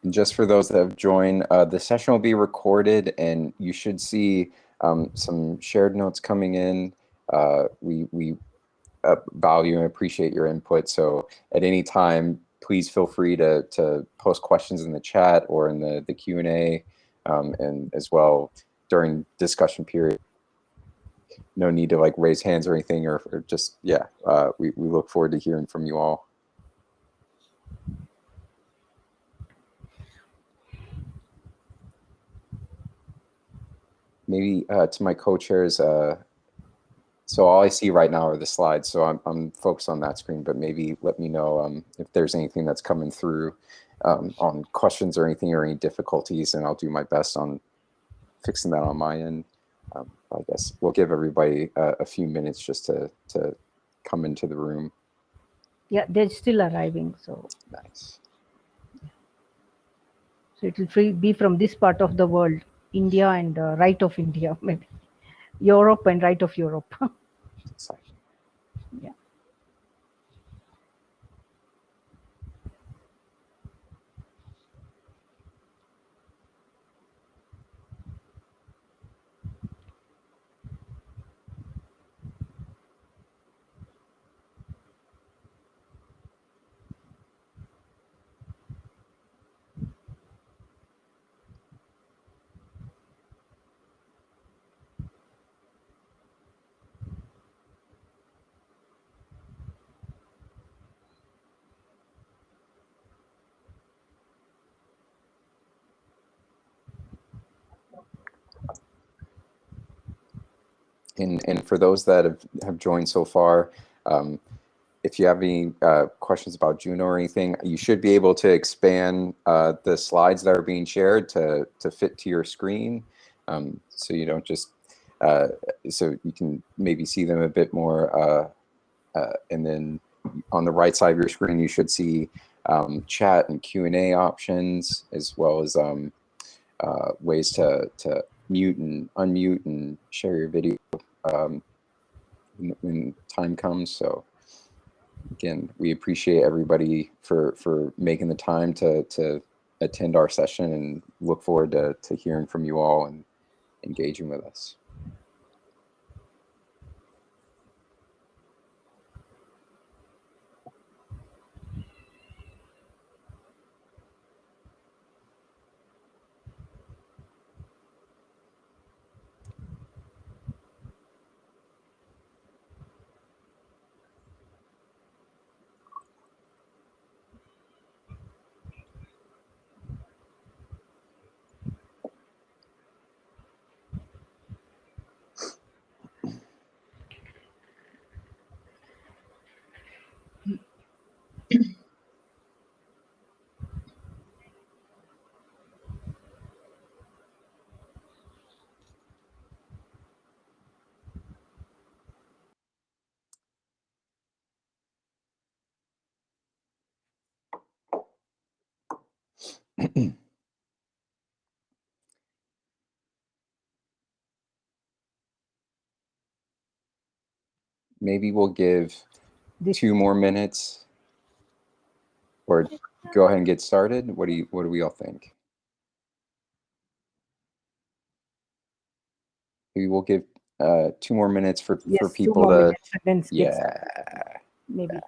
And just for those that have joined, the session will be recorded, and you should see some shared notes coming in. We value and appreciate your input. So at any time, please feel free to post questions in the chat or in the Q&A, and as well during discussion period. No need to like raise hands or anything, or just, yeah, we look forward to hearing from you all. Maybe to my co-chairs, so all I see right now are the slides, so I'm focused on that screen, but maybe let me know if there's anything that's coming through on questions or anything, or any difficulties, and I'll do my best on fixing that on my end. I guess we'll give everybody a few minutes just to come into the room. Yeah, they're still arriving, so. Nice. So it will be from this part of the world, India and right of India, maybe Europe and right of Europe. Exciting. Yeah. And for those that have joined so far, if you have any questions about Juno or anything, you should be able to expand the slides that are being shared to fit to your screen, so you don't just, so you can maybe see them a bit more. And then on the right side of your screen, you should see chat and Q&A options, as well as ways to mute and unmute and share your video when time comes. So again, we appreciate everybody for making the time to attend our session, and look forward to hearing from you all and engaging with us. Maybe we'll give 2 more minutes, or go ahead and get started. What do we all think? Maybe we'll give 2 more minutes for people to, yeah, maybe.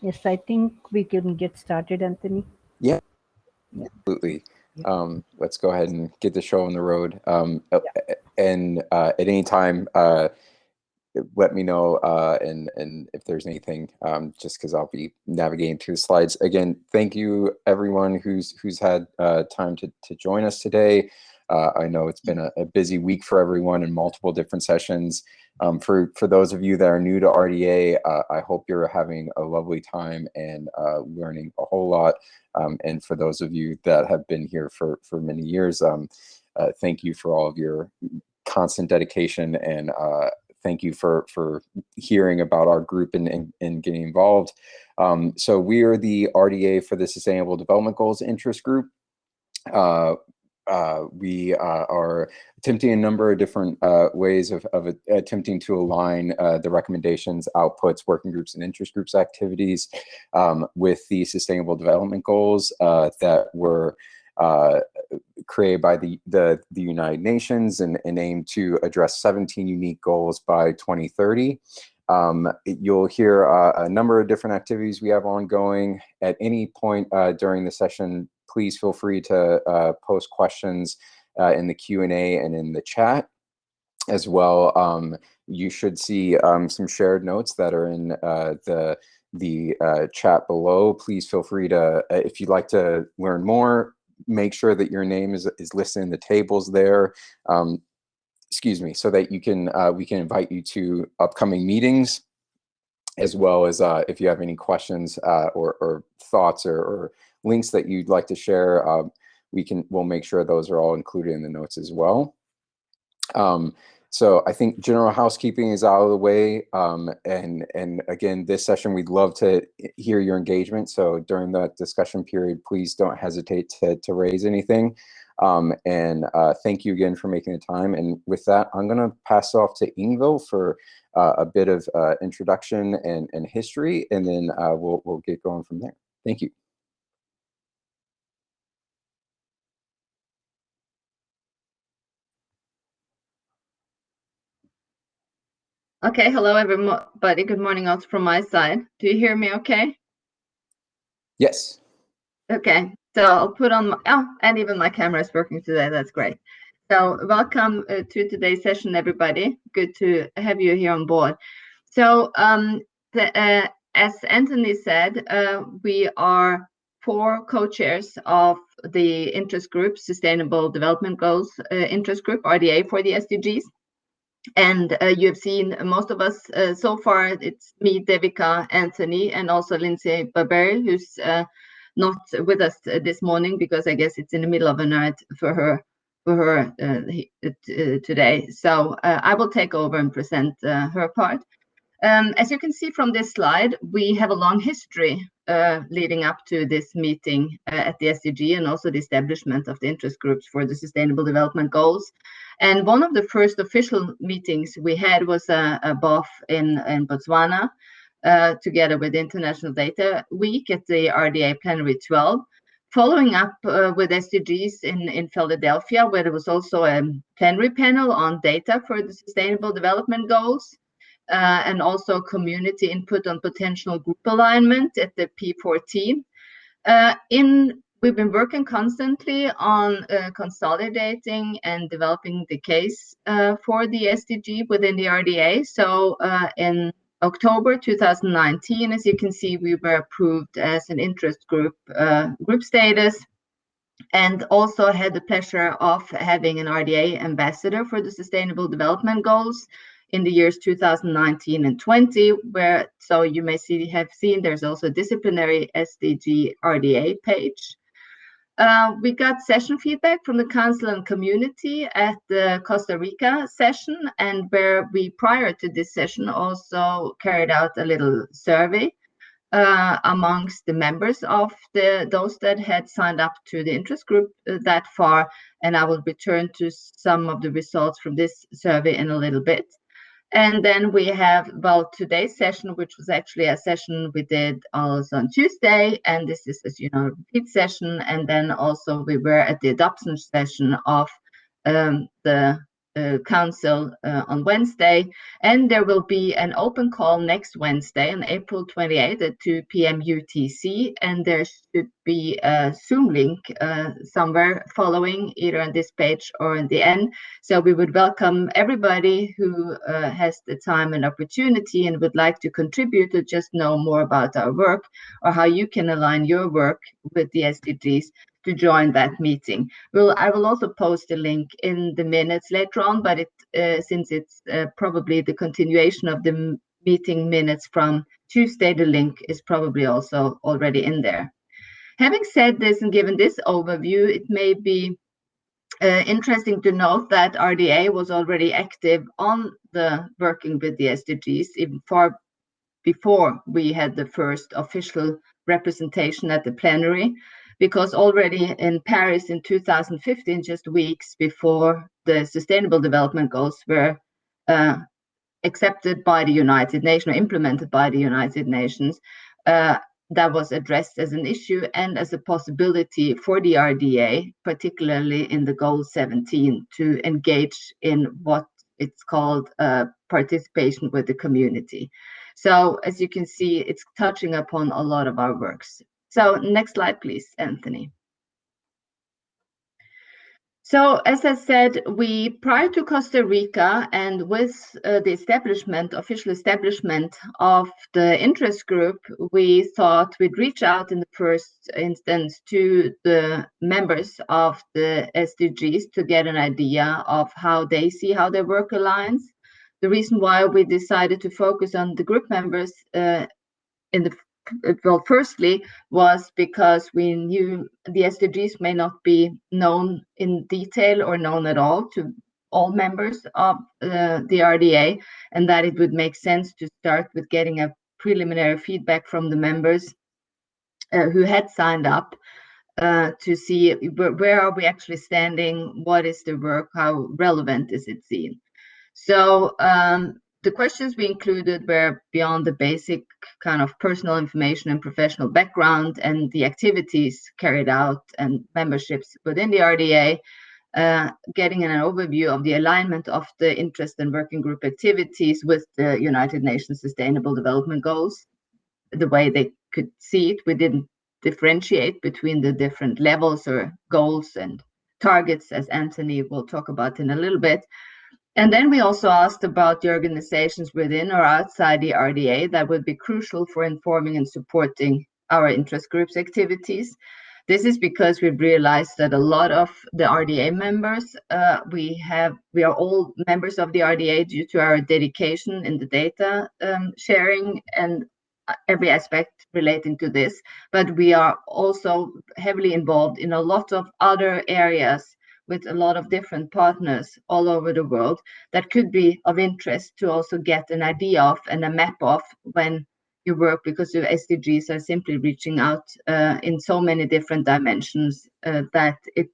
Yes, I think we can get started, Anthony. Yeah, Yeah. absolutely. Yeah. Let's go ahead and get the show on the road. Yeah. And at any time, let me know, and if there's anything, just because I'll be navigating through the slides. Again, thank you everyone who's had time to join us today. I know it's been a busy week for everyone in multiple different sessions. For those of you that are new to RDA, I hope you're having a lovely time and learning a whole lot. And for those of you that have been here for many years, thank you for all of your constant dedication, and thank you for hearing about our group and getting involved. So we are the RDA for the Sustainable Development Goals Interest Group. We are attempting a number of different ways of attempting to align the recommendations, outputs, working groups, and interest groups activities with the Sustainable Development Goals that were created by the United Nations and aim to address 17 unique goals by 2030. You'll hear a number of different activities we have ongoing. At any point during the session, please feel free to post questions in the Q&A and in the chat as well. You should see some shared notes that are in the chat below. Please feel free to, if you'd like to learn more, make sure that your name is listed in the tables there. Excuse me, so that you can we can invite you to upcoming meetings, as well as if you have any questions or thoughts or links that you'd like to share, we'll make sure those are all included in the notes as well. So I think general housekeeping is out of the way, and again, this session we'd love to hear your engagement. So during the discussion period, please don't hesitate to raise anything. And thank you again for making the time. And with that, I'm going to pass off to Ingvild for a bit of introduction and history, and then we'll get going from there. Thank you. Okay, hello everybody. Good morning also from my side. Do you hear me okay? Yes. Okay, so I'll put on my, and even my camera is working today. That's great. So welcome to today's session, everybody. Good to have you here on board. So as Anthony said, we are 4 co-chairs of the interest group, Sustainable Development Goals interest group, RDA for the SDGs. And you have seen most of us so far. It's me, Devika, Anthony, and also Lindsay Barberry, who's not with us this morning because I guess it's in the middle of a night for her today. So I will take over and present her part. As you can see from this slide, we have a long history leading up to this meeting at the SDG, and also the establishment of the interest groups for the Sustainable Development Goals. And one of the first official meetings we had was a BOF in Botswana, together with International Data Week at the RDA Plenary 12, following up with SDGs in Philadelphia, where there was also a plenary panel on data for the Sustainable Development Goals. And also community input on potential group alignment at the P14. We've been working constantly on consolidating and developing the case for the SDG within the RDA. So in October 2019, as you can see, we were approved as an interest group, group status, and also had the pleasure of having an RDA ambassador for the Sustainable Development Goals in the years 2019 and 20, where, so you may have seen there's also a disciplinary SDG RDA page. We got session feedback from the council and community at the Costa Rica session, and where we, prior to this session, also carried out a little survey amongst the members of those that had signed up to the interest group that far. And I will return to some of the results from this survey in a little bit. And then we have, well, today's session, which was actually a session we did also on Tuesday. And this is, as you know, a repeat session. And then also we were at the adoption session of the Council on Wednesday, and there will be an open call next Wednesday on April 28th at 2 p.m. UTC, and there should be a Zoom link somewhere following, either on this page or in the end. So we would welcome everybody who has the time and opportunity and would like to contribute to just know more about our work or how you can align your work with the SDGs to join that meeting. I will also post a link in the minutes later on, but since it's probably the continuation of the meeting minutes from Tuesday, the link is probably also already in there. Having said this and given this overview, it may be interesting to note that RDA was already active on the working with the SDGs even far before we had the first official representation at the plenary, because already in Paris in 2015, just weeks before the Sustainable Development Goals were accepted by the United Nations or implemented by the United Nations, that was addressed as an issue and as a possibility for the RDA, particularly in the Goal 17, to engage in what it's called participation with the community. So as you can see, it's touching upon a lot of our works. So next slide, please, Anthony. So as I said, prior to Costa Rica and with the official establishment of the interest group, we thought we'd reach out in the first instance to the members of the SDGs to get an idea of how they see how their work aligns. The reason why we decided to focus on the group members firstly was because we knew the SDGs may not be known in detail or known at all to all members of the RDA, and that it would make sense to start with getting a preliminary feedback from the members who had signed up to see where are we actually standing, what is the work, how relevant is it seen. So the questions we included were beyond the basic kind of personal information and professional background and the activities carried out and memberships within the RDA, getting an overview of the alignment of the interest and working group activities with the United Nations Sustainable Development Goals, the way they could see it. We didn't differentiate between the different levels or goals and targets, as Anthony will talk about in a little bit. And then we also asked about the organizations within or outside the RDA that would be crucial for informing and supporting our interest groups activities. This is because we've realized that a lot of the RDA members, we are all members of the RDA due to our dedication in the data sharing and every aspect relating to this, but we are also heavily involved in a lot of other areas with a lot of different partners all over the world that could be of interest to also get an idea of and a map of when you work, because the SDGs are simply reaching out in so many different dimensions that it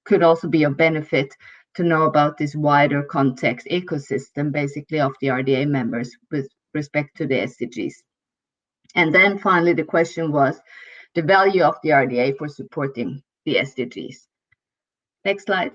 could also be of benefit to know about this wider context ecosystem, basically, of the RDA members with respect to the SDGs. And then finally, the question was the value of the RDA for supporting the SDGs. Next slide.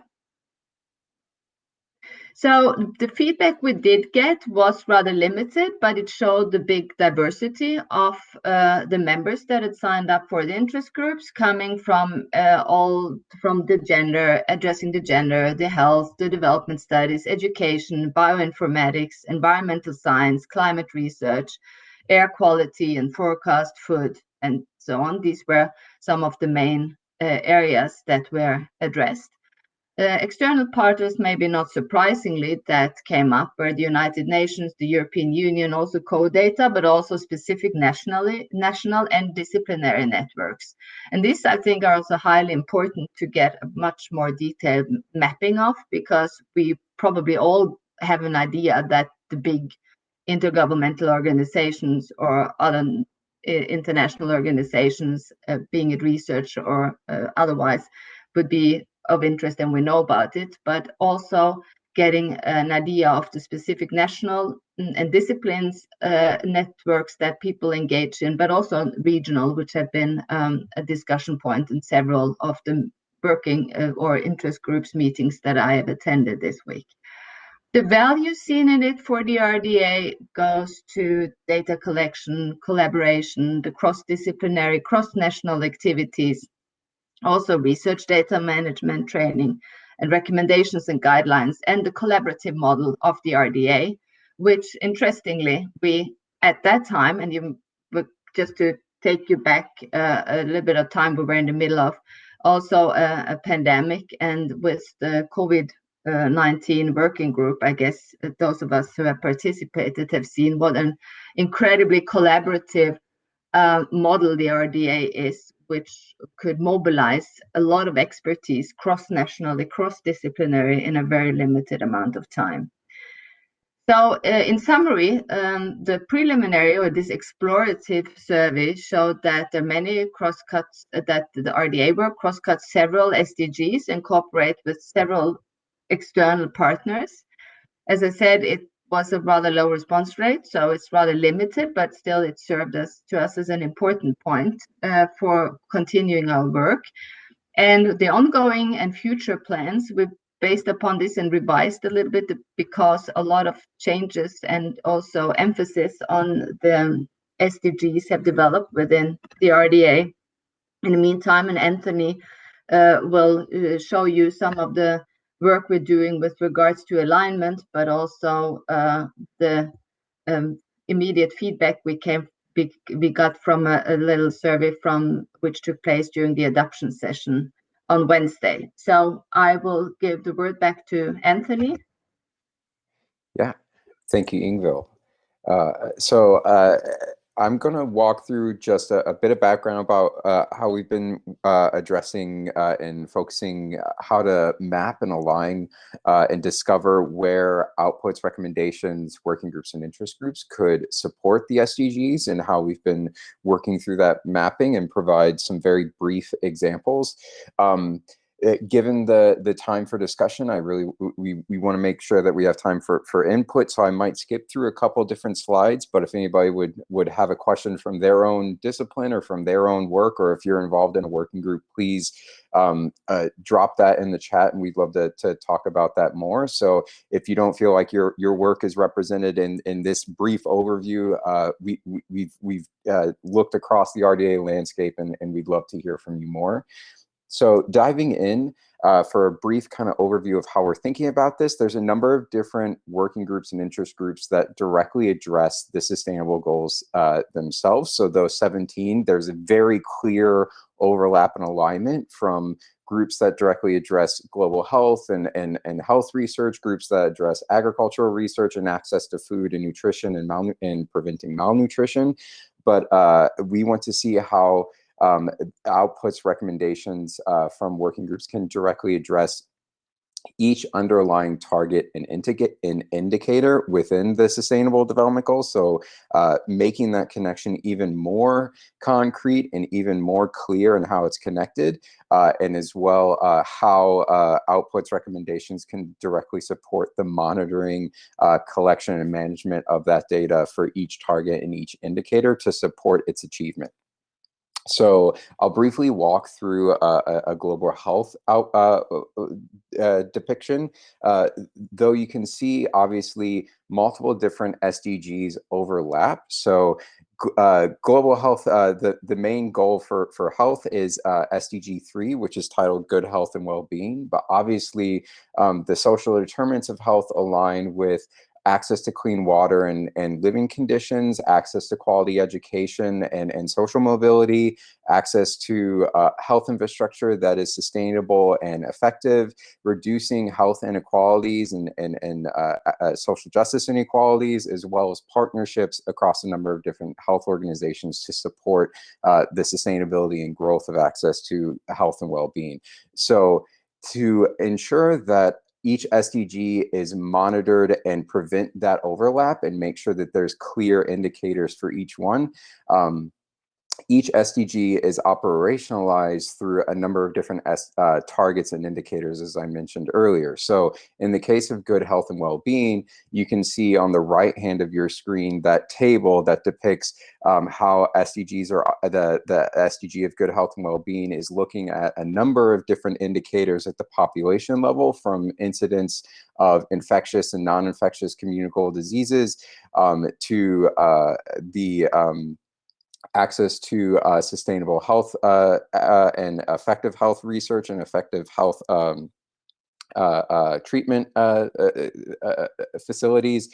So the feedback we did get was rather limited, but it showed the big diversity of the members that had signed up for the interest groups, coming from the gender, addressing the gender, the health, the development studies, education, bioinformatics, environmental science, climate research, air quality and forecast, food, and so on. These were some of the main areas that were addressed. External partners, maybe not surprisingly, that came up were the United Nations, the European Union, also co-data, but also specific national and disciplinary networks. And these, I think, are also highly important to get a much more detailed mapping of, because we probably all have an idea that the big intergovernmental organizations or other international organizations, being it research or otherwise, would be of interest and we know about it, but also getting an idea of the specific national and disciplines networks that people engage in, but also regional, which have been a discussion point in several of the working or interest groups meetings that I have attended this week. The value seen in it for the RDA goes to data collection, collaboration, the cross-disciplinary, cross-national activities, also research data management training and recommendations and guidelines, and the collaborative model of the RDA, which interestingly, we at that time, and you just to take you back a little bit of time, we were in the middle of also a pandemic, and with the COVID-19 working group, I guess those of us who have participated have seen what an incredibly collaborative model the RDA is, which could mobilize a lot of expertise cross-nationally, cross-disciplinary in a very limited amount of time. So in summary, the preliminary or this explorative survey showed that there are many crosscuts, that the RDA work crosscuts several SDGs and cooperate with several external partners. As I said, it was a rather low response rate, so it's rather limited, but still it served to us as an important point for continuing our work. And the ongoing and future plans, we've based upon this and revised a little bit because a lot of changes and also emphasis on the SDGs have developed within the RDA. In the meantime, and Anthony will show you some of the work we're doing with regards to alignment, but also the immediate feedback we got from a little survey which took place during the adoption session on Wednesday. So I will give the word back to Anthony. Yeah, thank you, Ingvild. I'm going to walk through just a bit of background about how we've been addressing and focusing how to map and align and discover where outputs, recommendations, working groups, and interest groups could support the SDGs, and how we've been working through that mapping and provide some very brief examples. Given the time for discussion, we want to make sure that we have time for input. So I might skip through a couple different slides, but if anybody would have a question from their own discipline or from their own work, or if you're involved in a working group, please drop that in the chat, and we'd love to talk about that more. So if you don't feel like your work is represented in this brief overview, we've looked across the RDA landscape, and we'd love to hear from you more. So diving in for a brief kind of overview of how we're thinking about this, there's a number of different working groups and interest groups that directly address the sustainable goals themselves. So those 17, there's a very clear overlap and alignment from groups that directly address global health and health research, groups that address agricultural research and access to food and nutrition and preventing malnutrition. But we want to see how outputs, recommendations from working groups can directly address each underlying target and indicator within the Sustainable Development Goals. So making that connection even more concrete and even more clear in how it's connected, and as well how outputs, recommendations can directly support the monitoring, collection, and management of that data for each target and each indicator to support its achievement. So I'll briefly walk through a global health depiction, though you can see obviously multiple different SDGs overlap. So global health, the main goal for health is SDG 3, which is titled Good Health and Well-Being. But obviously the social determinants of health align with access to clean water and living conditions, access to quality education and social mobility, access to health infrastructure that is sustainable and effective, reducing health inequalities and social justice inequalities, as well as partnerships across a number of different health organizations to support the sustainability and growth of access to health and well-being. So to ensure that each SDG is monitored and prevent that overlap and make sure that there's clear indicators for each one, each SDG is operationalized through a number of different targets and indicators, as I mentioned earlier. So in the case of good health and well-being, you can see on the right hand of your screen that table that depicts how SDGs are, the SDG of good health and well-being is looking at a number of different indicators at the population level, from incidence of infectious and non-infectious communicable diseases to the access to sustainable health and effective health research and effective health treatment facilities,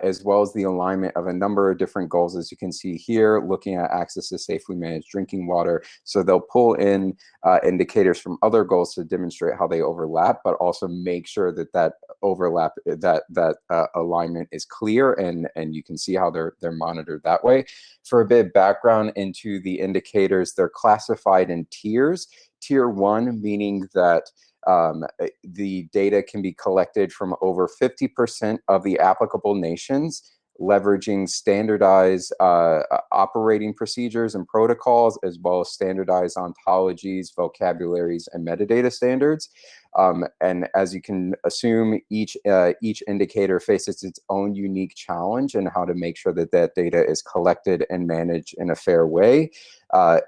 as well as the alignment of a number of different goals, as you can see here, looking at access to safely managed drinking water. So they'll pull in indicators from other goals to demonstrate how they overlap, but also make sure that that overlap, that alignment is clear, and you can see how they're monitored that way. For a bit of background into the indicators, they're classified in tiers. Tier 1 meaning that the data can be collected from over 50% of the applicable nations, leveraging standardized operating procedures and protocols, as well as standardized ontologies, vocabularies, and metadata standards. And as you can assume, each indicator faces its own unique challenge in how to make sure that that data is collected and managed in a fair way.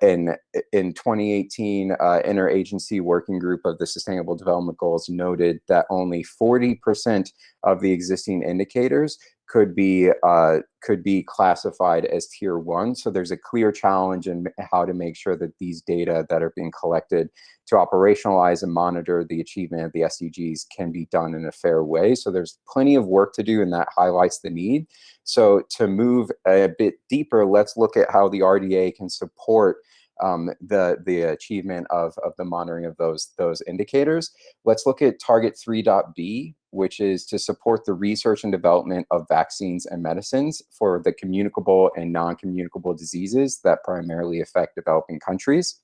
In 2018, interagency working group of the Sustainable Development Goals noted that only 40% of the existing indicators could be classified as tier 1. So there's a clear challenge in how to make sure that these data that are being collected to operationalize and monitor the achievement of the SDGs can be done in a fair way. So there's plenty of work to do, and that highlights the need. So to move a bit deeper, let's look at how the RDA can support the achievement of the monitoring of those indicators. Let's look at target 3.b, which is to support the research and development of vaccines and medicines for the communicable and non-communicable diseases that primarily affect developing countries.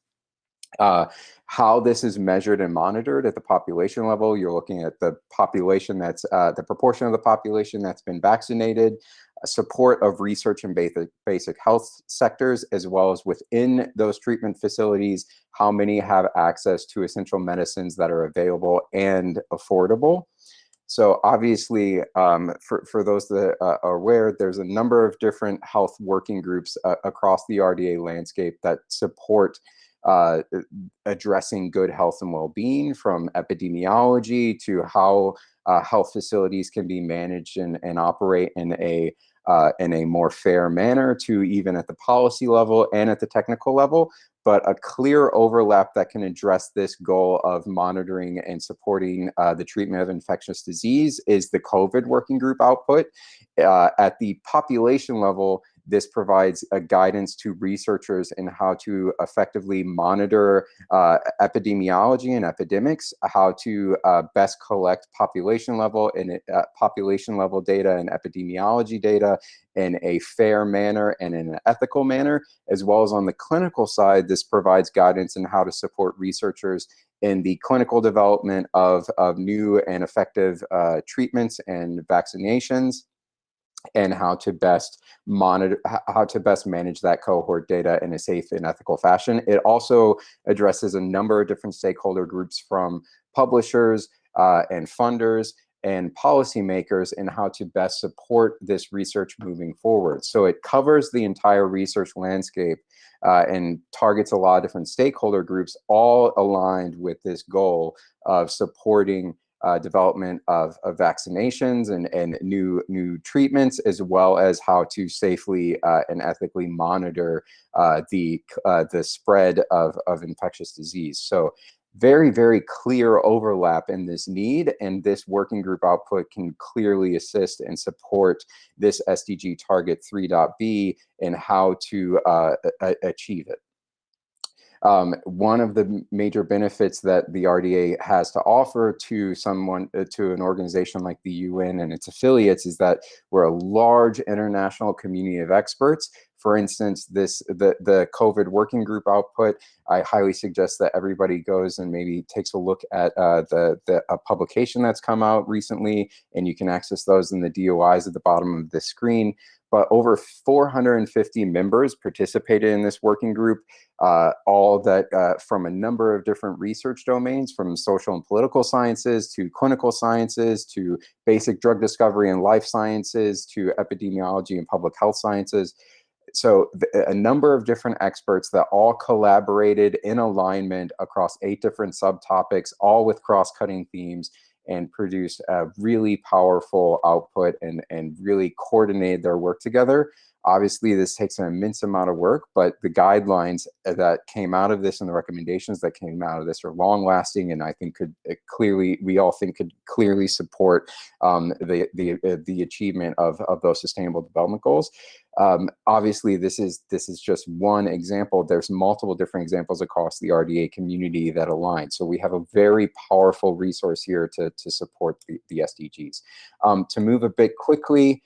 How this is measured and monitored at the population level, you're looking at the population that's the proportion of the population that's been vaccinated, support of research and basic health sectors, as well as within those treatment facilities, how many have access to essential medicines that are available and affordable. So obviously, for those that are aware, there's a number of different health working groups across the RDA landscape that support addressing good health and well-being, from epidemiology to how health facilities can be managed and operate in a more fair manner, to even at the policy level and at the technical level. But a clear overlap that can address this goal of monitoring and supporting the treatment of infectious disease is the COVID working group output. At the population level, this provides a guidance to researchers in how to effectively monitor epidemiology and epidemics, how to best collect population level data and epidemiology data in a fair manner and in an ethical manner, as well as on the clinical side. This provides guidance in how to support researchers in the clinical development of new and effective treatments and vaccinations, and how to best manage that cohort data in a safe and ethical fashion. It also addresses a number of different stakeholder groups, from publishers and funders and policymakers, in how to best support this research moving forward. So it covers the entire research landscape and targets a lot of different stakeholder groups, all aligned with this goal of supporting development of vaccinations and new treatments, as well as how to safely and ethically monitor the spread of infectious disease. So very, very clear overlap in this need, and this working group output can clearly assist and support this SDG target 3.b in how to achieve it. One of the major benefits that the RDA has to offer to an organization like the UN and its affiliates, is that we're a large international community of experts For instance, the COVID working group output, I highly suggest that everybody goes and maybe takes a look at a publication that's come out recently, and you can access those in the DOIs at the bottom of the screen. But over 450 members participated in this working group, all that from a number of different research domains, from social and political sciences to clinical sciences to basic drug discovery and life sciences to epidemiology and public health sciences. So a number of different experts that all collaborated in alignment across 8 different subtopics, all with cross-cutting themes, and produced a really powerful output and really coordinated their work together. Obviously, this takes an immense amount of work, but the guidelines that came out of this and the recommendations that came out of this are long-lasting, and I think we all think could clearly support the achievement of those Sustainable Development Goals. Obviously, this is just one example. There's multiple different examples across the RDA community that align. So we have a very powerful resource here to support the SDGs. To move a bit quickly,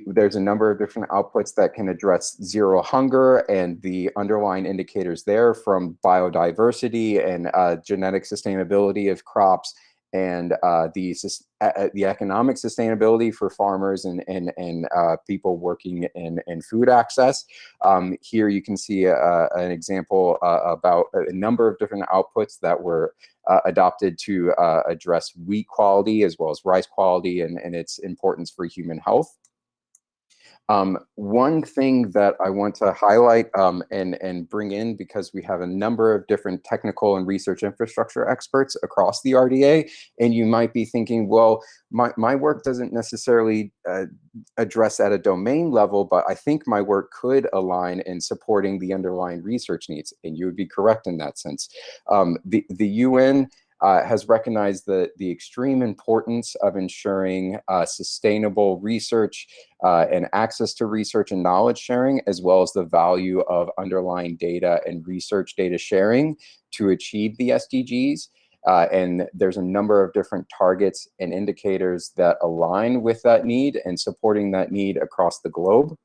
there's a number of different outputs that can address zero hunger and the underlying indicators there, from biodiversity and genetic sustainability of crops, and the economic sustainability for farmers and people working in food access. Here you can see an example about a number of different outputs that were adopted to address wheat quality as well as rice quality and its importance for human health. One thing that I want to highlight and bring in, because we have a number of different technical and research infrastructure experts across the RDA, and you might be thinking, well, my work doesn't necessarily address at a domain level, but I think my work could align in supporting the underlying research needs, and you would be correct in that sense. The UN has recognized the extreme importance of ensuring sustainable research and access to research and knowledge sharing, as well as the value of underlying data and research data sharing to achieve the SDGs. And there's a number of different targets and indicators that align with that need and supporting that need across the globe.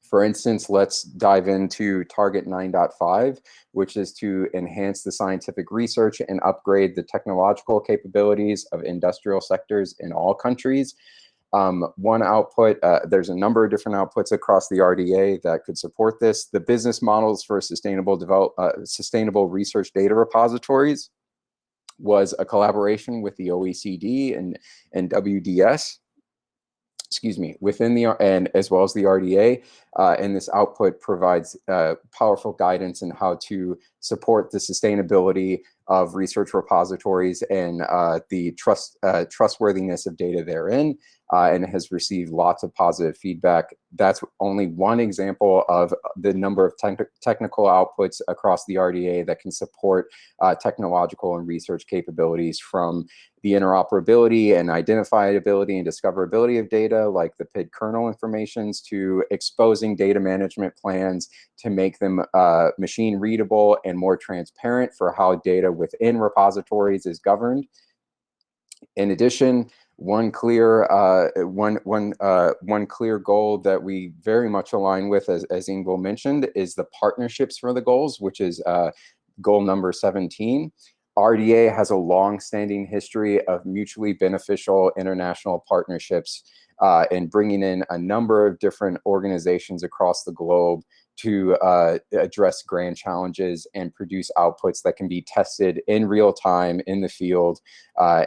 For instance, let's dive into target 9.5, which is to enhance the scientific research and upgrade the technological capabilities of industrial sectors in all countries. One output, there's a number of different outputs across the RDA that could support this. The business models for sustainable research data repositories was a collaboration with the OECD and WDS. Excuse me, within and as well as the RDA, and this output provides powerful guidance in how to support the sustainability of research repositories and the trustworthiness of data therein, and has received lots of positive feedback. That's only one example of the number of technical outputs across the RDA that can support technological and research capabilities, from the interoperability and identifiability and discoverability of data, like the PID kernel informations, to exposing data management plans to make them machine readable and more transparent for how data within repositories is governed. In addition, one clear goal that we very much align with, as Ingvild mentioned, is the partnerships for the goals, which is goal number 17. RDA has a long-standing history of mutually beneficial international partnerships and bringing in a number of different organizations across the globe to address grand challenges and produce outputs that can be tested in real time in the field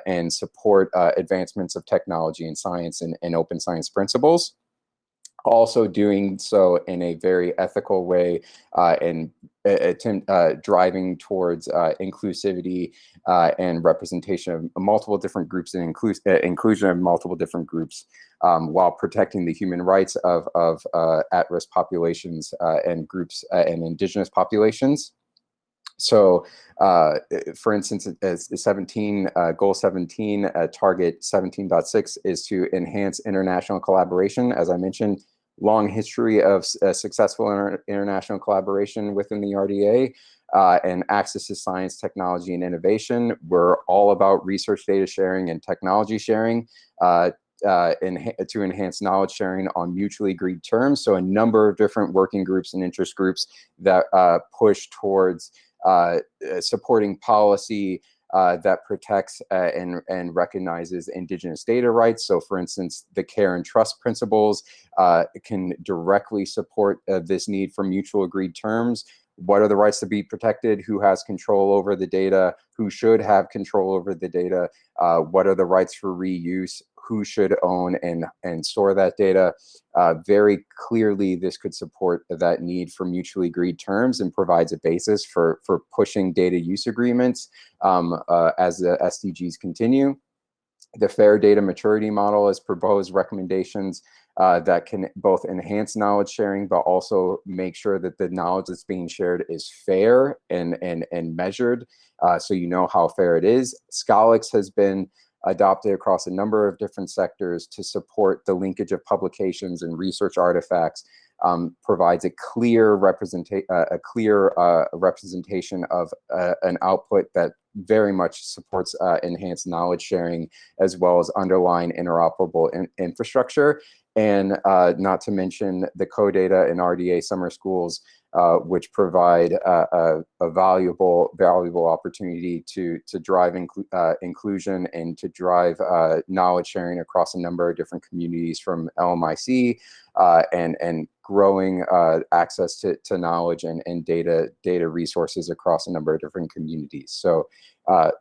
and support advancements of technology and science and open science principles. Also doing so in a very ethical way and driving towards inclusivity and representation of multiple different groups and inclusion of multiple different groups, while protecting the human rights of at-risk populations and groups and indigenous populations. So, for instance, as 17, goal 17, target 17.6 is to enhance international collaboration. As I mentioned, long history of successful international collaboration within the RDA and access to science, technology, and innovation. We're all about research data sharing and technology sharing. to enhance knowledge sharing on mutually agreed terms. So a number of different working groups and interest groups that push towards supporting policy that protects and recognizes Indigenous data rights. So for instance, the care and trust principles can directly support this need for mutual agreed terms. What are the rights to be protected? Who has control over the data? Who should have control over the data? What are the rights for reuse? Who should own and store that data? Very clearly, this could support that need for mutually agreed terms and provides a basis for pushing data use agreements as the SDGs continue. The Fair Data Maturity Model has proposed recommendations that can both enhance knowledge sharing, but also make sure that the knowledge that's being shared is fair and measured, so you know how fair it is. Scholix has been adopted across a number of different sectors to support the linkage of publications and research artifacts, provides a clear representation of an output that very much supports enhanced knowledge sharing, as well as underlying interoperable infrastructure. And not to mention the CoData and RDA summer schools, which provide a valuable opportunity to drive inclusion and to drive knowledge sharing across a number of different communities, from LMIC and growing access to knowledge and data resources across a number of different communities. So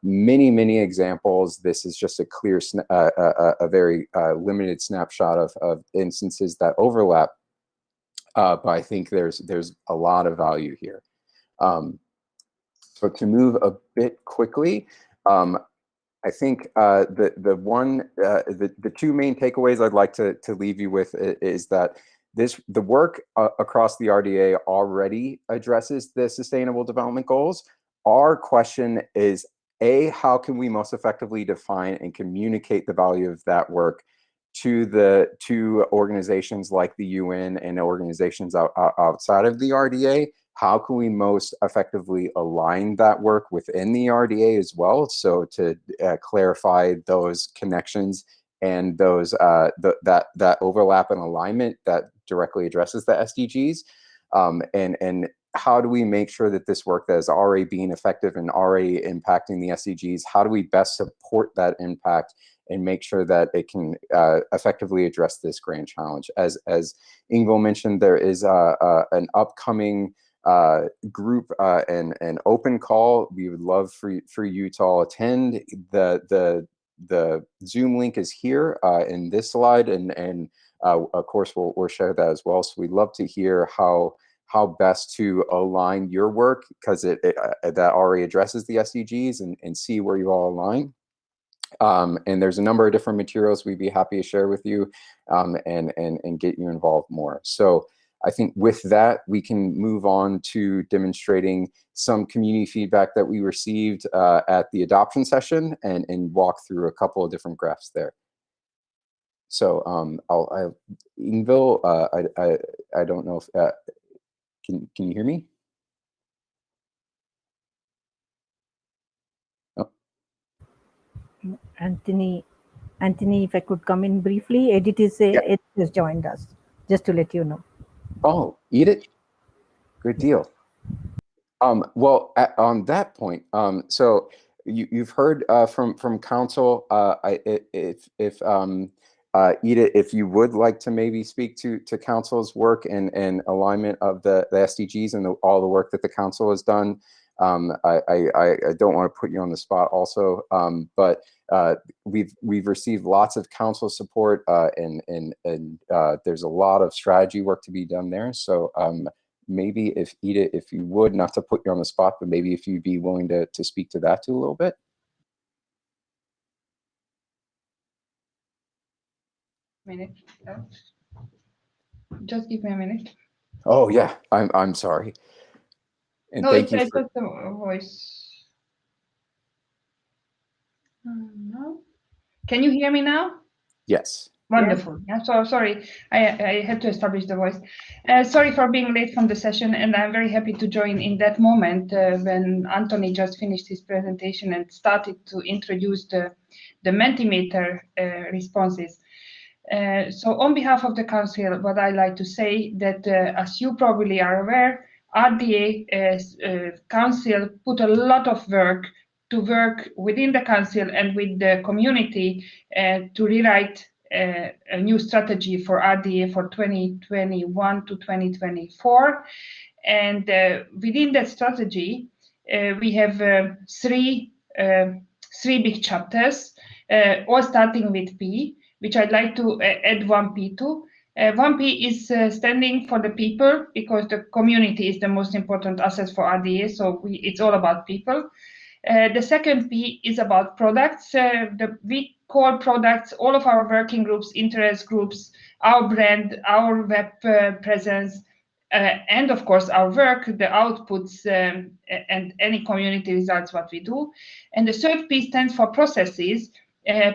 many examples. This is just a clear, a very limited snapshot of instances that overlap. But I think there's a lot of value here. So to move a bit quickly, I think the two main takeaways I'd like to leave you with is that the work across the RDA already addresses the Sustainable Development Goals. Our question is, how can we most effectively define and communicate the value of that work to organizations like the UN and organizations outside of the RDA? How can we most effectively align that work within the RDA as well? So to clarify those connections and those that overlap and alignment that directly addresses the SDGs, and how do we make sure that this work that is already being effective and already impacting the SDGs, how do we best support that impact and make sure that it can effectively address this grand challenge? As Ingvild mentioned, there is an upcoming group and open call. We would love for you to all attend. The Zoom link is here in this slide, and of course we'll share that as well. So we'd love to hear how best to align your work, because that already addresses the SDGs, and see where you all align. And there's a number of different materials we'd be happy to share with you, and get you involved more. So I think with that, we can move on to demonstrating some community feedback that we received at the adoption session, and walk through a couple of different graphs there. So Ingvild, I don't know if, can you hear me? Oh. Anthony, if I could come in briefly, Edith has joined us, just to let you know. Oh, Edith, good deal. Well, on that point, so you've heard from council. If Edith, if you would like to maybe speak to council's work and alignment of the SDGs and all the work that the council has done. I don't want to put you on the spot also, but we've received lots of council support, and there's a lot of strategy work to be done there. So maybe if Edith, if you would, not to put you on the spot, but maybe if you'd be willing to speak to that too a little bit. Minute. Just give me a minute. Oh yeah, I'm sorry. And no, thank you it's for just the voice. No. Can you hear me now? yes. Wonderful. Yeah, so sorry, I had to establish the voice. Sorry for being late from the session, and I'm very happy to join in that moment when Anthony just finished his presentation and started to introduce the Mentimeter responses. So on behalf of the Council, what I like to say that, as you probably are aware, RDA Council put a lot of work to work within the Council and with the community to rewrite a new strategy for RDA for 2021 to 2024. And within that strategy, we have three big chapters, all starting with P, which I'd like to add 1P to. 1P is standing for the people, because the community is the most important asset for RDA, so it's all about people. The second P is about products. We call products all of our working groups, interest groups, our brand, our web presence, and of course our work, the outputs, and any community results what we do. And the third P stands for processes.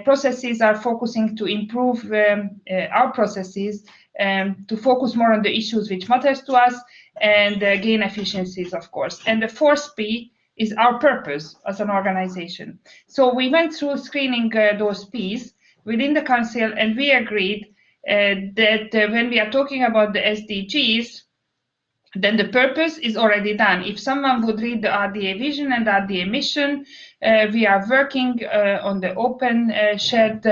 Processes are focusing to improve our processes, to focus more on the issues which matters to us, and gain efficiencies, of course. And the fourth P is our purpose as an organization. So we went through screening those Ps within the Council, and we agreed that when we are talking about the SDGs, then the purpose is already done. If someone would read the RDA vision and RDA mission, we are working on the open shared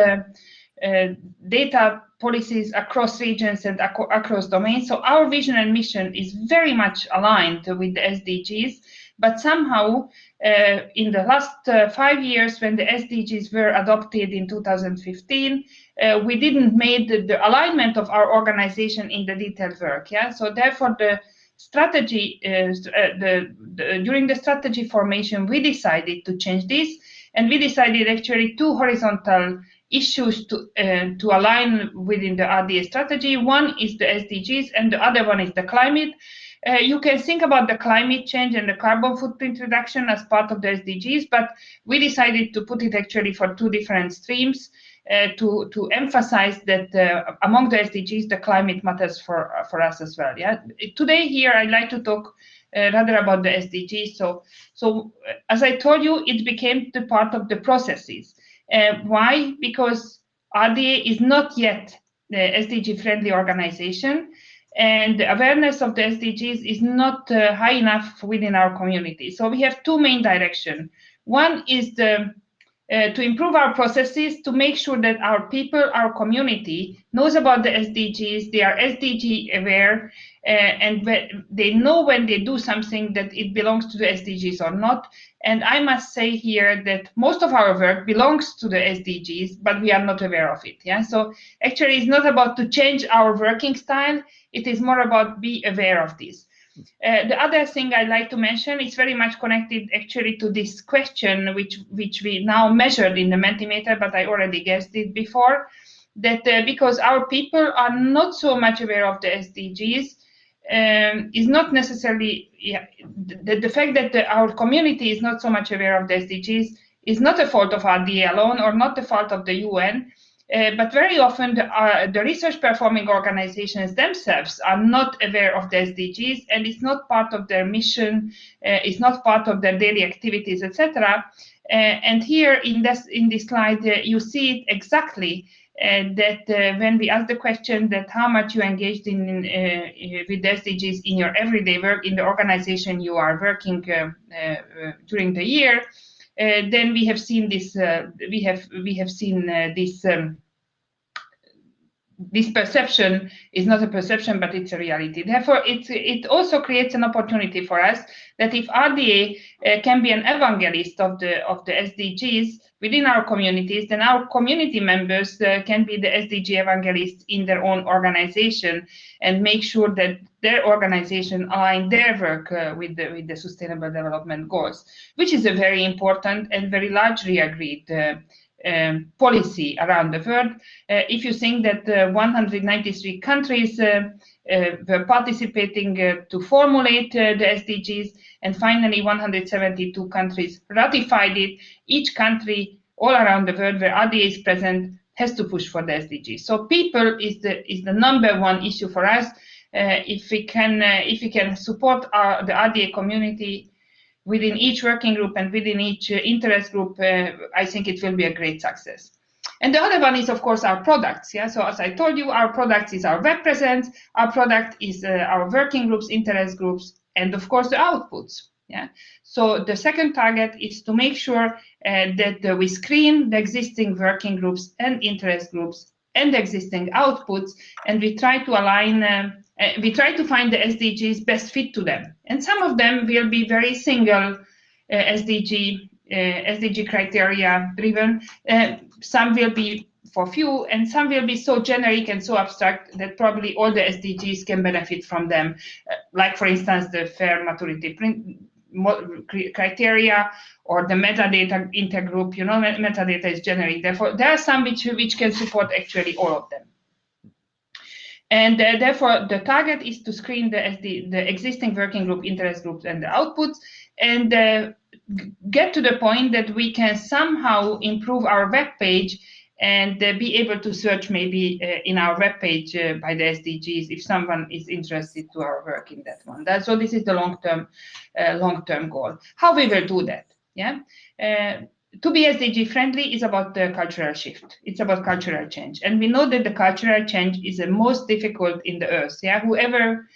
data policies across regions and across domains. So our vision and mission is very much aligned with the SDGs, but somehow in the last 5 years, when the SDGs were adopted in 2015, we didn't make the alignment of our organization in the detailed work. Yeah, so therefore the strategy during the strategy formation, we decided to change this, and we decided actually 2 horizontal issues to align within the RDA strategy. One is the SDGs, and the other one is the climate. You can think about the climate change and the carbon footprint reduction as part of the SDGs, but we decided to put it actually for 2 different streams to emphasize that among the SDGs, the climate matters for us as well. Yeah. Today here, I'd like to talk rather about the SDGs. So as I told you, it became the part of the processes. Why? Because RDA is not yet the SDG-friendly organization, and the awareness of the SDGs is not high enough within our community. So we have 2 main directions. One is to improve our processes, to make sure that our people, our community, knows about the SDGs, they are SDG aware, and they know when they do something that it belongs to the SDGs or not. And I must say here that most of our work belongs to the SDGs, but we are not aware of it. Yeah. So actually, it's not about to change our working style. It is more about be aware of this. The other thing I'd like to mention is very much connected actually to this question, which we now measured in the Mentimeter, but I already guessed it before, that because our people are not so much aware of the SDGs, is not necessarily, the fact that our community is not so much aware of the SDGs is not a fault of RDA alone, or not the fault of the UN, but very often the research performing organizations themselves are not aware of the SDGs, and it's not part of their mission, it's not part of their daily activities, etc. And here in this slide, you see it exactly, that when we ask the question that how much you engaged in with the SDGs in your everyday work in the organization you are working during the year, then we have seen this. We have seen this. This perception is not a perception, but it's a reality. Therefore, it also creates an opportunity for us that if RDA can be an evangelist of the SDGs within our communities, then our community members can be the SDG evangelists in their own organization and make sure that their organization align their work with the Sustainable Development Goals, which is a very important and very largely agreed policy around the world. If you think that 193 countries were participating to formulate the SDGs, and finally 172 countries ratified it, each country all around the world where RDA is present has to push for the SDGs. So people is the number one issue for us. If we can support the RDA community within each working group and within each interest group, I think it will be a great success. And the other one is, of course, our products. Yeah. So as I told you, our products is our web presence. Our product is our working groups, interest groups, and of course the outputs. Yeah. So the second target is to make sure that we screen the existing working groups and interest groups and existing outputs, and we try to align. We try to find the SDGs best fit to them, and some of them will be very single SDG criteria driven. Some will be for few, and some will be so generic and so abstract that probably all the SDGs can benefit from them. Like, for instance, the fair maturity criteria or the metadata intergroup. You know, metadata is generic. Therefore, there are some which can support actually all of them. And therefore, the target is to screen the existing working group, interest groups, and the outputs, and get to the point that we can somehow improve our web page and be able to search maybe in our web page by the SDGs if someone is interested to our work in that one. So this is the long-term goal. How we will do that? Yeah. To be SDG friendly is about the cultural shift. It's about cultural change. And we know that the cultural change is the most difficult in the earth. Yeah, whoever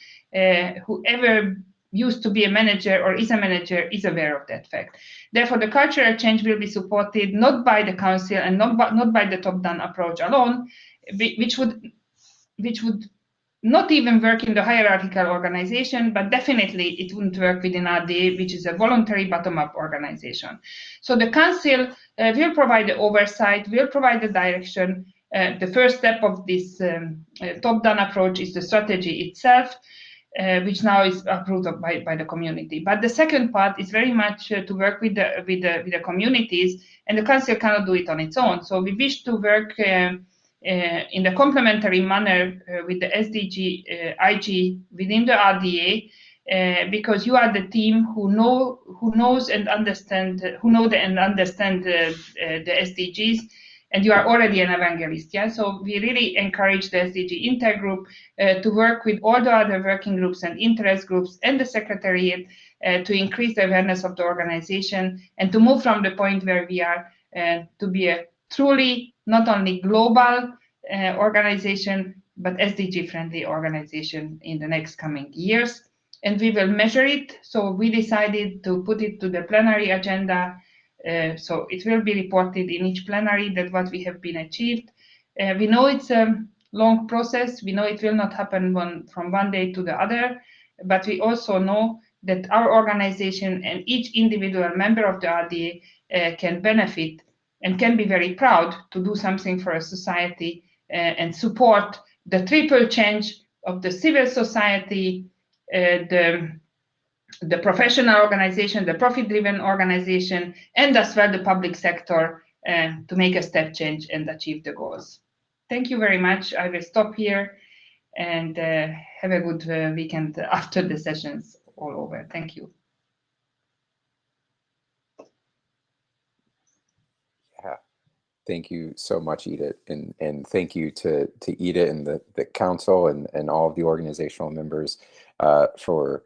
used to be a manager or is a manager is aware of that fact. Therefore, the cultural change will be supported not by the council and not by the top-down approach alone, which would not even work in the hierarchical organization, but definitely it wouldn't work within RDA, which is a voluntary bottom-up organization. So the council will provide the oversight, will provide the direction. The first step of this top-down approach is the strategy itself, which now is approved by the community. But the second part is very much to work with the communities, and the council cannot do it on its own. So we wish to work in the complementary manner with the SDG IG within the RDA, because you are the team who knows and understand the SDGs, and you are already an evangelist. Yeah, so we really encourage the SDG intergroup to work with all the other working groups and interest groups and the secretariat to increase the awareness of the organization and to move from the point where we are to be a truly not only global organization, but SDG friendly organization in the next coming years. And we will measure it. So we decided to put it to the plenary agenda. So it will be reported in each plenary that what we have been achieved. We know it's a long process. We know it will not happen from one day to the other, but we also know that our organization and each individual member of the RDA can benefit and can be very proud to do something for a society and support the triple change of the civil society, the professional organization, the profit-driven organization, and as well the public sector to make a step change and achieve the goals. Thank you very much. I will stop here and have a good weekend after the sessions all over. Thank you. Yeah, thank you so much, Edith, and thank you to Edith and the council and all of the organizational members for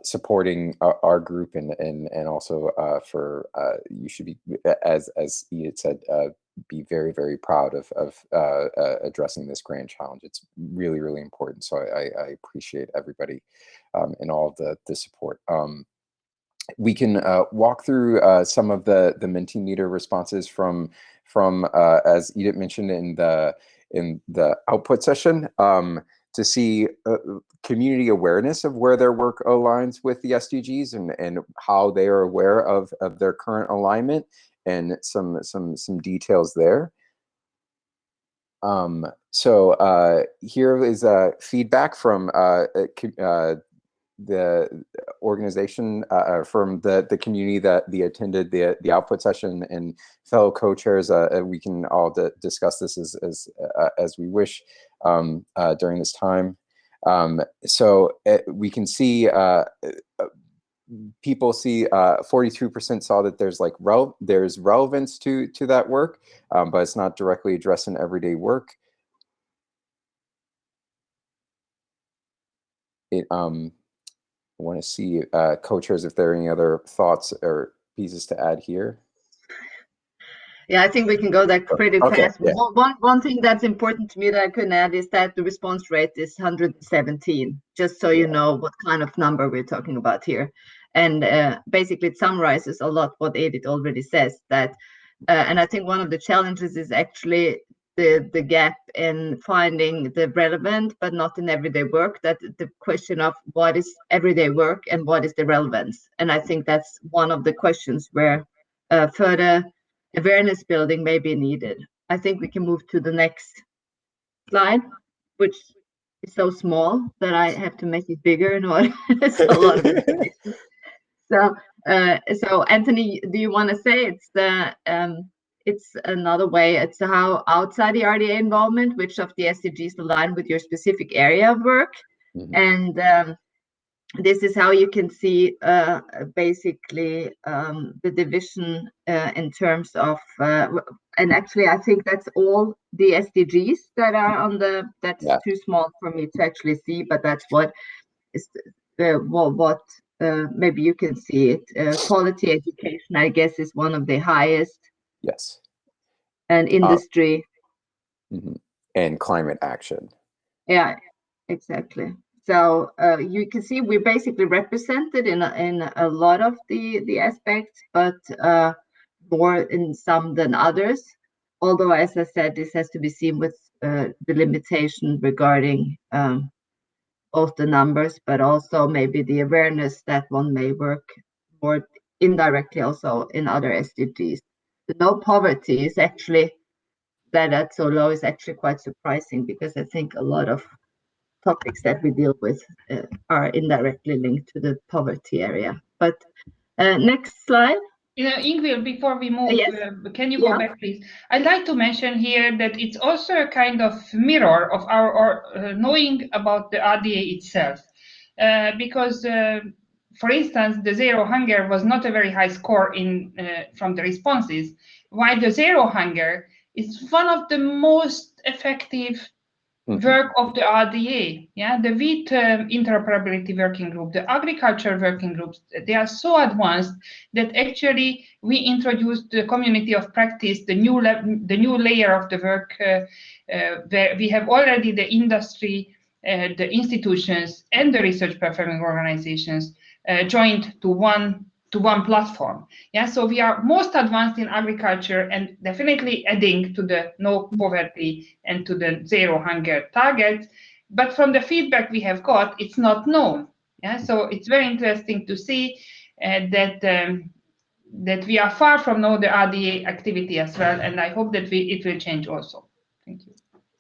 supporting our group and also for you should be, as Edith said, be very, very proud of addressing this grand challenge. It's really, really important. So I appreciate everybody and all of the support. We can walk through some of the Mentimeter responses from as Edith mentioned in the output session to see community awareness of where their work aligns with the SDGs and how they are aware of their current alignment and some details there. So here is feedback from the organization from the community that attended the output session, and fellow co-chairs. We can all discuss this as we wish during this time. So we can see people see 42% saw that there's there's relevance to that work, but it's not directly addressed in everyday work. I want to see co-chairs if there are any other thoughts or pieces to add here. Yeah, I think we can go that pretty Okay, fast. yeah. One thing that's important to me that I couldn't add is that the response rate is 117, just so you know what kind of number we're talking about here. And basically it summarizes a lot what Edith already says, that and I think one of the challenges is actually the gap in finding the relevant but not in everyday work, that the question of what is everyday work and what is the relevance. And I think that's one of the questions where further awareness building may be needed. I think we can move to the next slide, which is so small that I have to make it bigger in order. It's a lot of information. So Anthony, do you want to say it's another way? It's how outside the RDA involvement, which of the SDGs align with your specific area of work, and this is how you can see basically the division in terms of, and actually I think that's all the SDGs that are on the, that's too small for me to actually see, but that's what is what maybe you can see it. Quality education, I guess, is one of the highest. Yes. And industry. And climate action. Yeah, exactly. So you can see we're basically represented in a lot of the aspects, but more in some than others. Although, as I said, this has to be seen with the limitation regarding both the numbers, but also maybe the awareness that one may work more indirectly also in other SDGs. The no poverty is actually, that's so low is actually quite surprising, because I think a lot of topics that we deal with are indirectly linked to the poverty area. But next slide. Ingrid, before we move, Yes. Can you go back, please? I'd like to mention here that it's also a kind of mirror of our knowing about the RDA itself. Because, for instance, the zero hunger was not a very high score from the responses, while the zero hunger is one of the most effective work of the RDA, the wheat interoperability working group, the agriculture working groups, they are so advanced that actually we introduced the community of practice, the new layer of the work, where we have already the industry, the institutions, and the research performing organizations joined to one platform. So we are most advanced in agriculture and definitely adding to the no poverty and to the zero hunger target. But from the feedback we have got, it's not known. So it's very interesting to see that we are far from know the RDA activity as well. And I hope that it will change also. Thank you.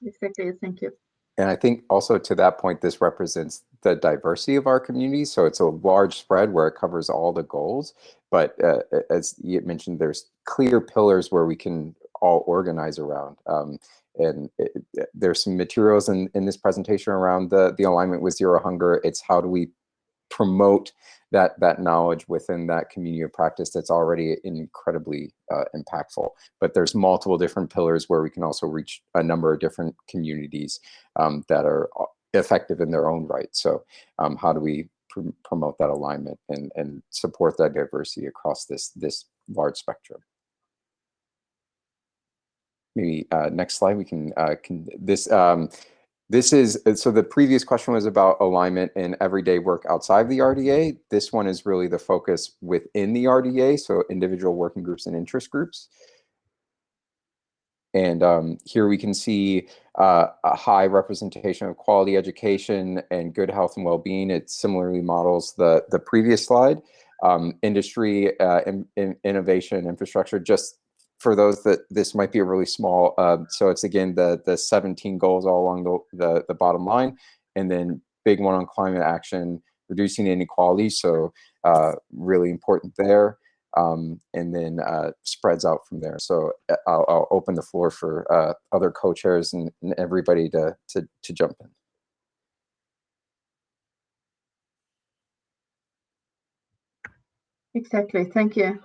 Exactly. Thank you. And I think also to that point, this represents the diversity of our community. So it's a large spread where it covers all the goals. But as you mentioned, there's clear pillars where we can all organize around. And there's some materials in this presentation around the alignment with zero hunger. It's how do we promote that knowledge within that community of practice that's already incredibly impactful. But there's multiple different pillars where we can also reach a number of different communities that are effective in their own right. So how do we promote that alignment and support that diversity across this large spectrum? Maybe next slide, we can this is, so the previous question was about alignment and everyday work outside the RDA. This one is really the focus within the RDA, so individual working groups and interest groups. And here we can see a high representation of quality education and good health and well-being. It similarly models the previous slide. Industry, innovation, infrastructure, just for those that this might be a really small, so it's again the 17 goals all along the bottom line, and then big one on climate action, reducing inequality, so really important there, and then spreads out from there. So I'll open the floor for other co-chairs and everybody to jump in. Exactly. Thank you.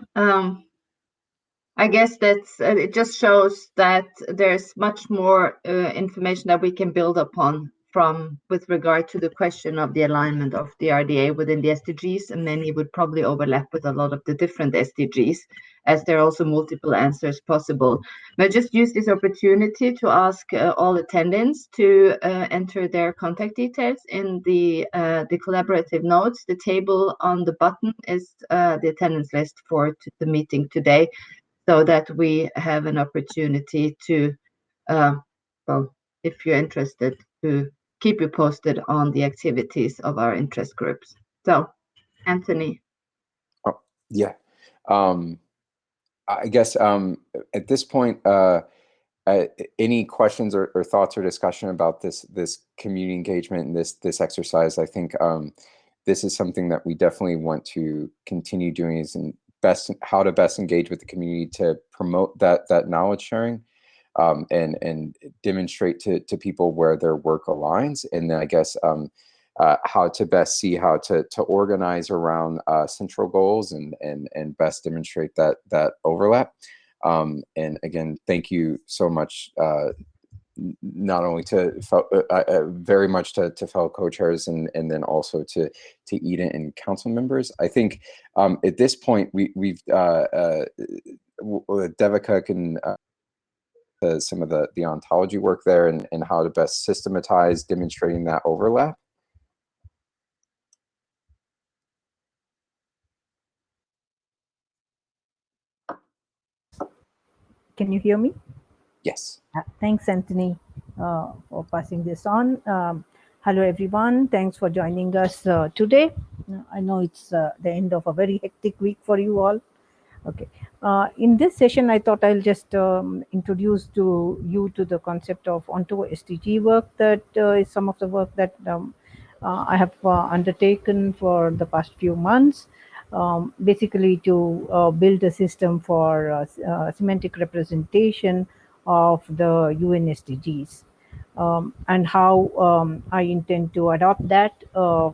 I guess that's it just shows that there's much more information that we can build upon with regard to the question of the alignment of the RDA within the SDGs, and many would probably overlap with a lot of the different SDGs, as there are also multiple answers possible. But I just use this opportunity to ask all attendants to enter their contact details in the collaborative notes. The table on the button is the attendance list for the meeting today, so that we have an opportunity to, well, if you're interested, to keep you posted on the activities of our interest groups. So, Anthony. Oh, yeah. I guess at this point, any questions or thoughts or discussion about this community engagement and this exercise? I think this is something that we definitely want to continue doing, is how to best engage with the community to promote that knowledge sharing, and demonstrate to people where their work aligns, and then I guess how to best see how to organize around central goals and best demonstrate that overlap. And again, thank you so much, not only to very much to fellow co-chairs and then also to Eden and council members. I think at this point we've Devika can some of the ontology work there and how to best systematize demonstrating that overlap. Can you hear me? Yes. Thanks, Anthony, for passing this on. Hello, everyone. Thanks for joining us today. I know it's the end of a very hectic week for you all. Okay. In this session, I thought I'll just introduce you to the concept of onto SDG work. That is some of the work that I have undertaken for the past few months. Basically to build a system for semantic representation of the UN SDGs, and how I intend to adopt that for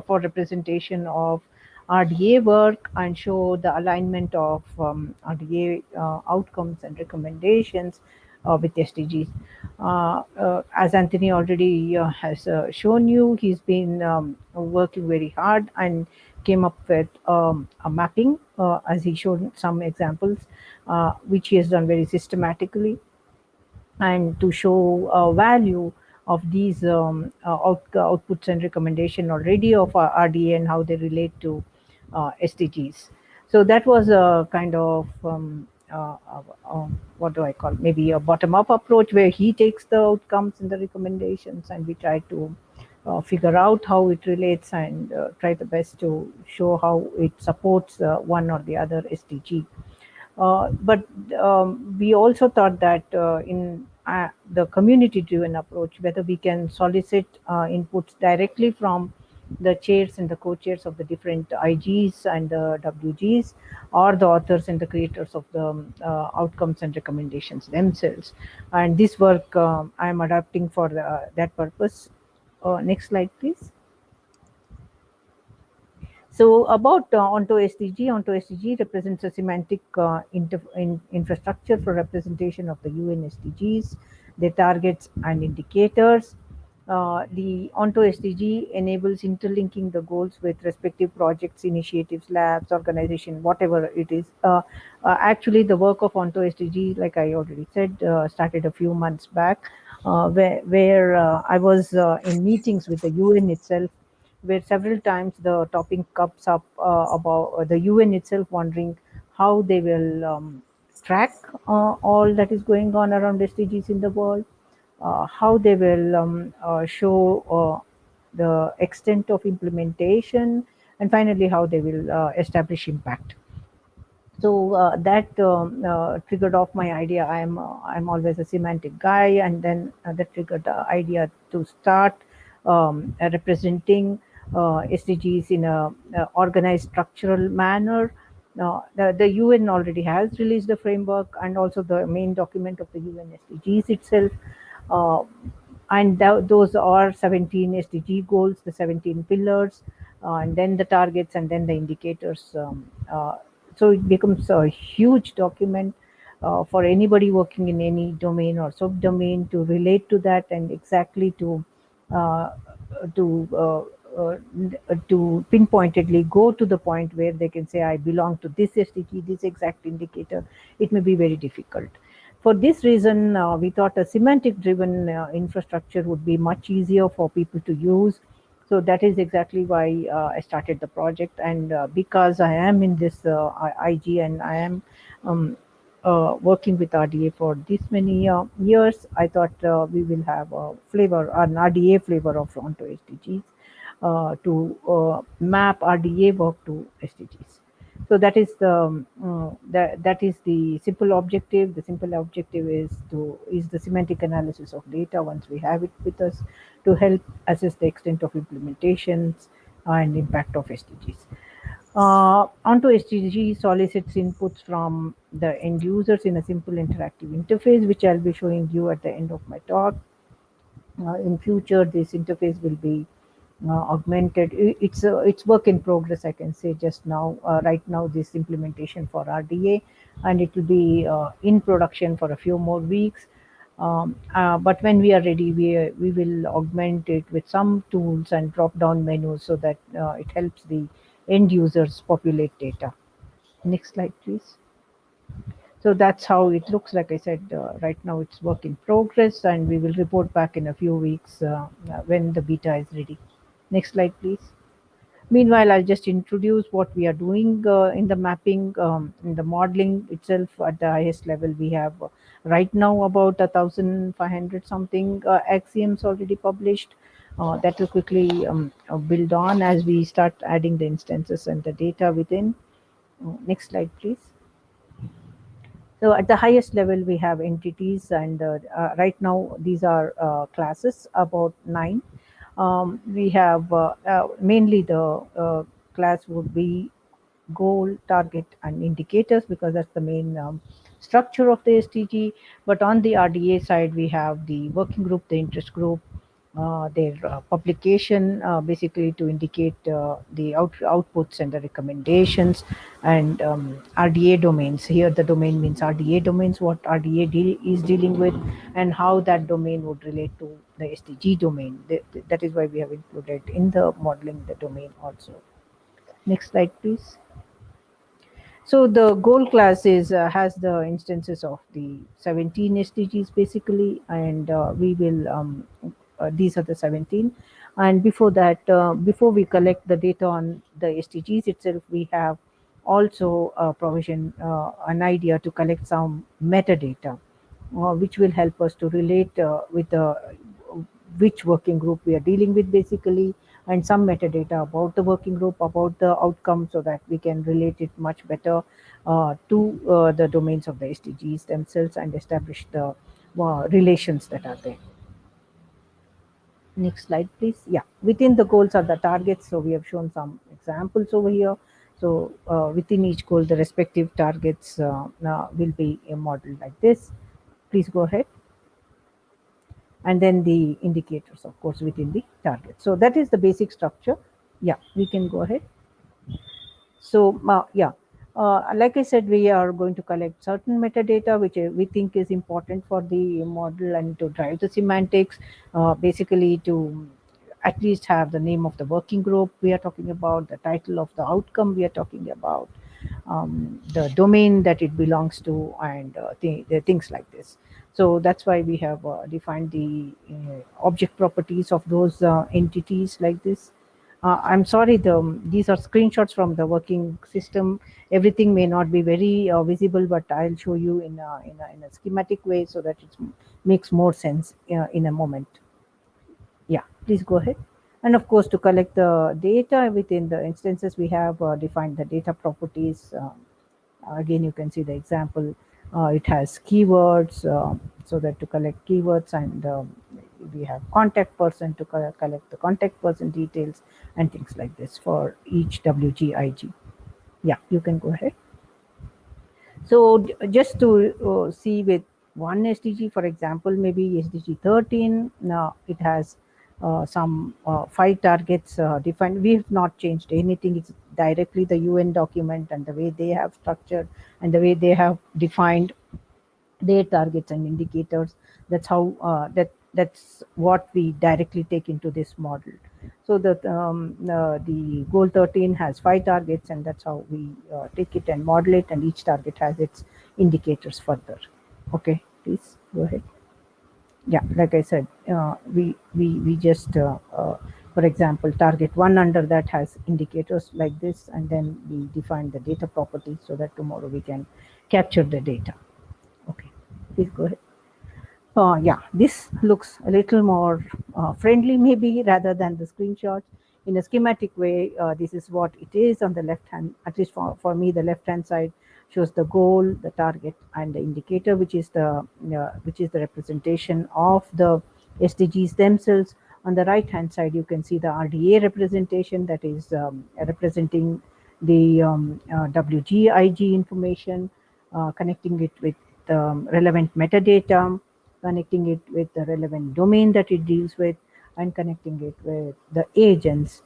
representation of RDA work and show the alignment of RDA outcomes and recommendations with SDGs. As Anthony already has shown you, he's been working very hard and came up with a mapping, as he showed some examples, which he has done very systematically, and to show value of these outputs and recommendation already of RDA and how they relate to SDGs. So that was a kind of what do I call, maybe a bottom-up approach, where he takes the outcomes and the recommendations and we try to figure out how it relates and try the best to show how it supports one or the other SDG. But we also thought that in the community-driven approach, whether we can solicit inputs directly from the chairs and the co-chairs of the different IGs and the WGs, or the authors and the creators of the outcomes and recommendations themselves. And this work I am adapting for that purpose. Next slide, please. So about onto SDG represents a semantic infrastructure for representation of the UN SDGs, their targets and indicators. The onto SDG enables interlinking the goals with respective projects, initiatives, labs, organization, whatever it is. Actually, the work of onto SDG, like I already said, started a few months back, where I was in meetings with the UN itself, where several times the topic comes up about the UN itself wondering how they will track all that is going on around SDGs in the world, how they will show the extent of implementation, and finally how they will establish impact. So that triggered off my idea. I'm always a semantic guy, and then that triggered the idea to start representing SDGs in a organized structural manner. The UN already has released the framework and also the main document of the UN SDGs itself. And those are 17 SDG goals, the 17 pillars, and then the targets, and then the indicators. So it becomes a huge document for anybody working in any domain or subdomain to relate to that and exactly to uh, to uh, uh, to pinpointedly go to the point where they can say I belong to this SDG, this exact indicator. It may be very difficult. For this reason, we thought a semantic driven infrastructure would be much easier for people to use. So that is exactly why I started the project. And because I am in this IG and I am working with RDA for this many years, I thought we will have a flavor, an RDA flavor of onto SDGs to map RDA work to SDGs. So that is that is the simple objective. The simple objective is the semantic analysis of data once we have it with us to help assess the extent of implementations and impact of SDGs. Onto SDG solicits inputs from the end users in a simple interactive interface, which I'll be showing you at the end of my talk. In future, this interface will be augmented. It's work in progress, I can say just now. Right now, this implementation for RDA, and it will be in production for a few more weeks. But when we are ready, we will augment it with some tools and drop down menus so that it helps the end users populate data. Next slide, please. So that's how it looks. Like I said, right now it's work in progress, and we will report back in a few weeks when the beta is ready. Next slide, please. Meanwhile, I'll just introduce what we are doing in the mapping, in the modeling itself. At the highest level, we have right now about 1,500 something axioms already published. That will quickly build on as we start adding the instances and the data within. Next slide, please. So at the highest level, we have entities, and right now these are classes, about 9. We have mainly the class would be goal, target, and indicators, because that's the main structure of the SDG. But on the RDA side, we have the working group, the interest group, their publication, basically to indicate the outputs and the recommendations, and RDA domains. Here the domain means RDA domains, what RDA is dealing with, and how that domain would relate to the SDG domain. That is why we have included in the modeling the domain also. Next slide, please. So the goal class has the instances of the 17 SDGs basically, and we will these are the 17. And before that, before we collect the data on the SDGs itself, we have also provision an idea to collect some metadata, which will help us to relate with which working group we are dealing with basically, and some metadata about the working group, about the outcome, so that we can relate it much better to the domains of the SDGs themselves and establish the relations that are there. Next slide, please. Yeah, within the goals are the targets. So we have shown some examples over here. So within each goal, the respective targets will be a model like this. Please go ahead. And then the indicators, of course, within the target. So that is the basic structure. Yeah, we can go ahead. So like I said, we are going to collect certain metadata which we think is important for the model and to drive the semantics, basically to at least have the name of the working group we are talking about, the title of the outcome we are talking about, the domain that it belongs to, and the things like this. So that's why we have defined the object properties of those entities like this. I'm sorry, these are screenshots from the working system. Everything may not be very visible, but I'll show you in a schematic way so that it makes more sense in a moment. Yeah, please go ahead. And of course, to collect the data within the instances, we have defined the data properties. Again, you can see the example. It has keywords, so that to collect keywords, and we have contact person to collect the contact person details and things like this for each WGIG. Yeah, you can go ahead. So just to see with one SDG, for example, maybe SDG 13, now it has some 5 targets defined. We have not changed anything. It's directly the UN document and the way they have structured and the way they have defined their targets and indicators. That's how that's what we directly take into this model. So the goal 13 has 5 targets, and that's how we take it and model it, and each target has its indicators further. Okay, please go ahead. Yeah, like I said, we just for example, target 1 under that has indicators like this, and then we define the data properties so that tomorrow we can capture the data. Okay, please go ahead. Yeah, this looks a little more friendly maybe rather than the screenshot. In a schematic way, this is what it is on the left hand, at least for me, the left hand side shows the goal, the target, and the indicator, which is the representation of the SDGs themselves. On the right hand side, you can see the RDA representation, that is representing the WGIG information, connecting it with relevant metadata, connecting it with the relevant domain that it deals with, and connecting it with the agents.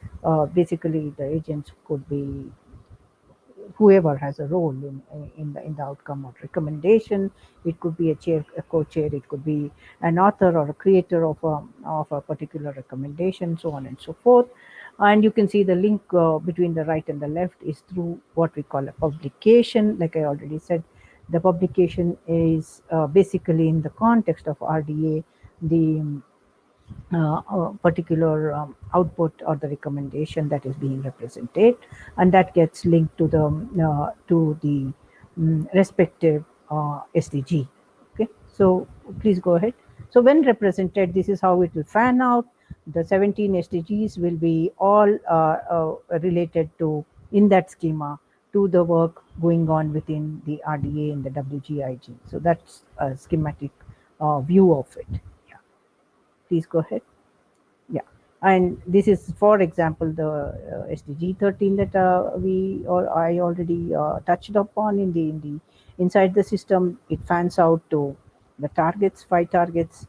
Basically, the agents could be whoever has a role in the outcome or recommendation. It could be a chair, a co-chair. It could be an author or a creator of a particular recommendation, so on and so forth. And you can see the link between the right and the left is through what we call a publication. Like I already said, the publication is basically in the context of RDA, the particular output or the recommendation that is being represented, and that gets linked to the respective SDG. Okay, so please go ahead. So when represented, this is how it will fan out. The 17 SDGs will be all related to, in that schema, to the work going on within the RDA and the WGIG. So that's a schematic view of it. Yeah, please go ahead. Yeah, and this is, for example, the SDG 13 that I already touched upon in the inside the system. It fans out to the targets, 5 targets.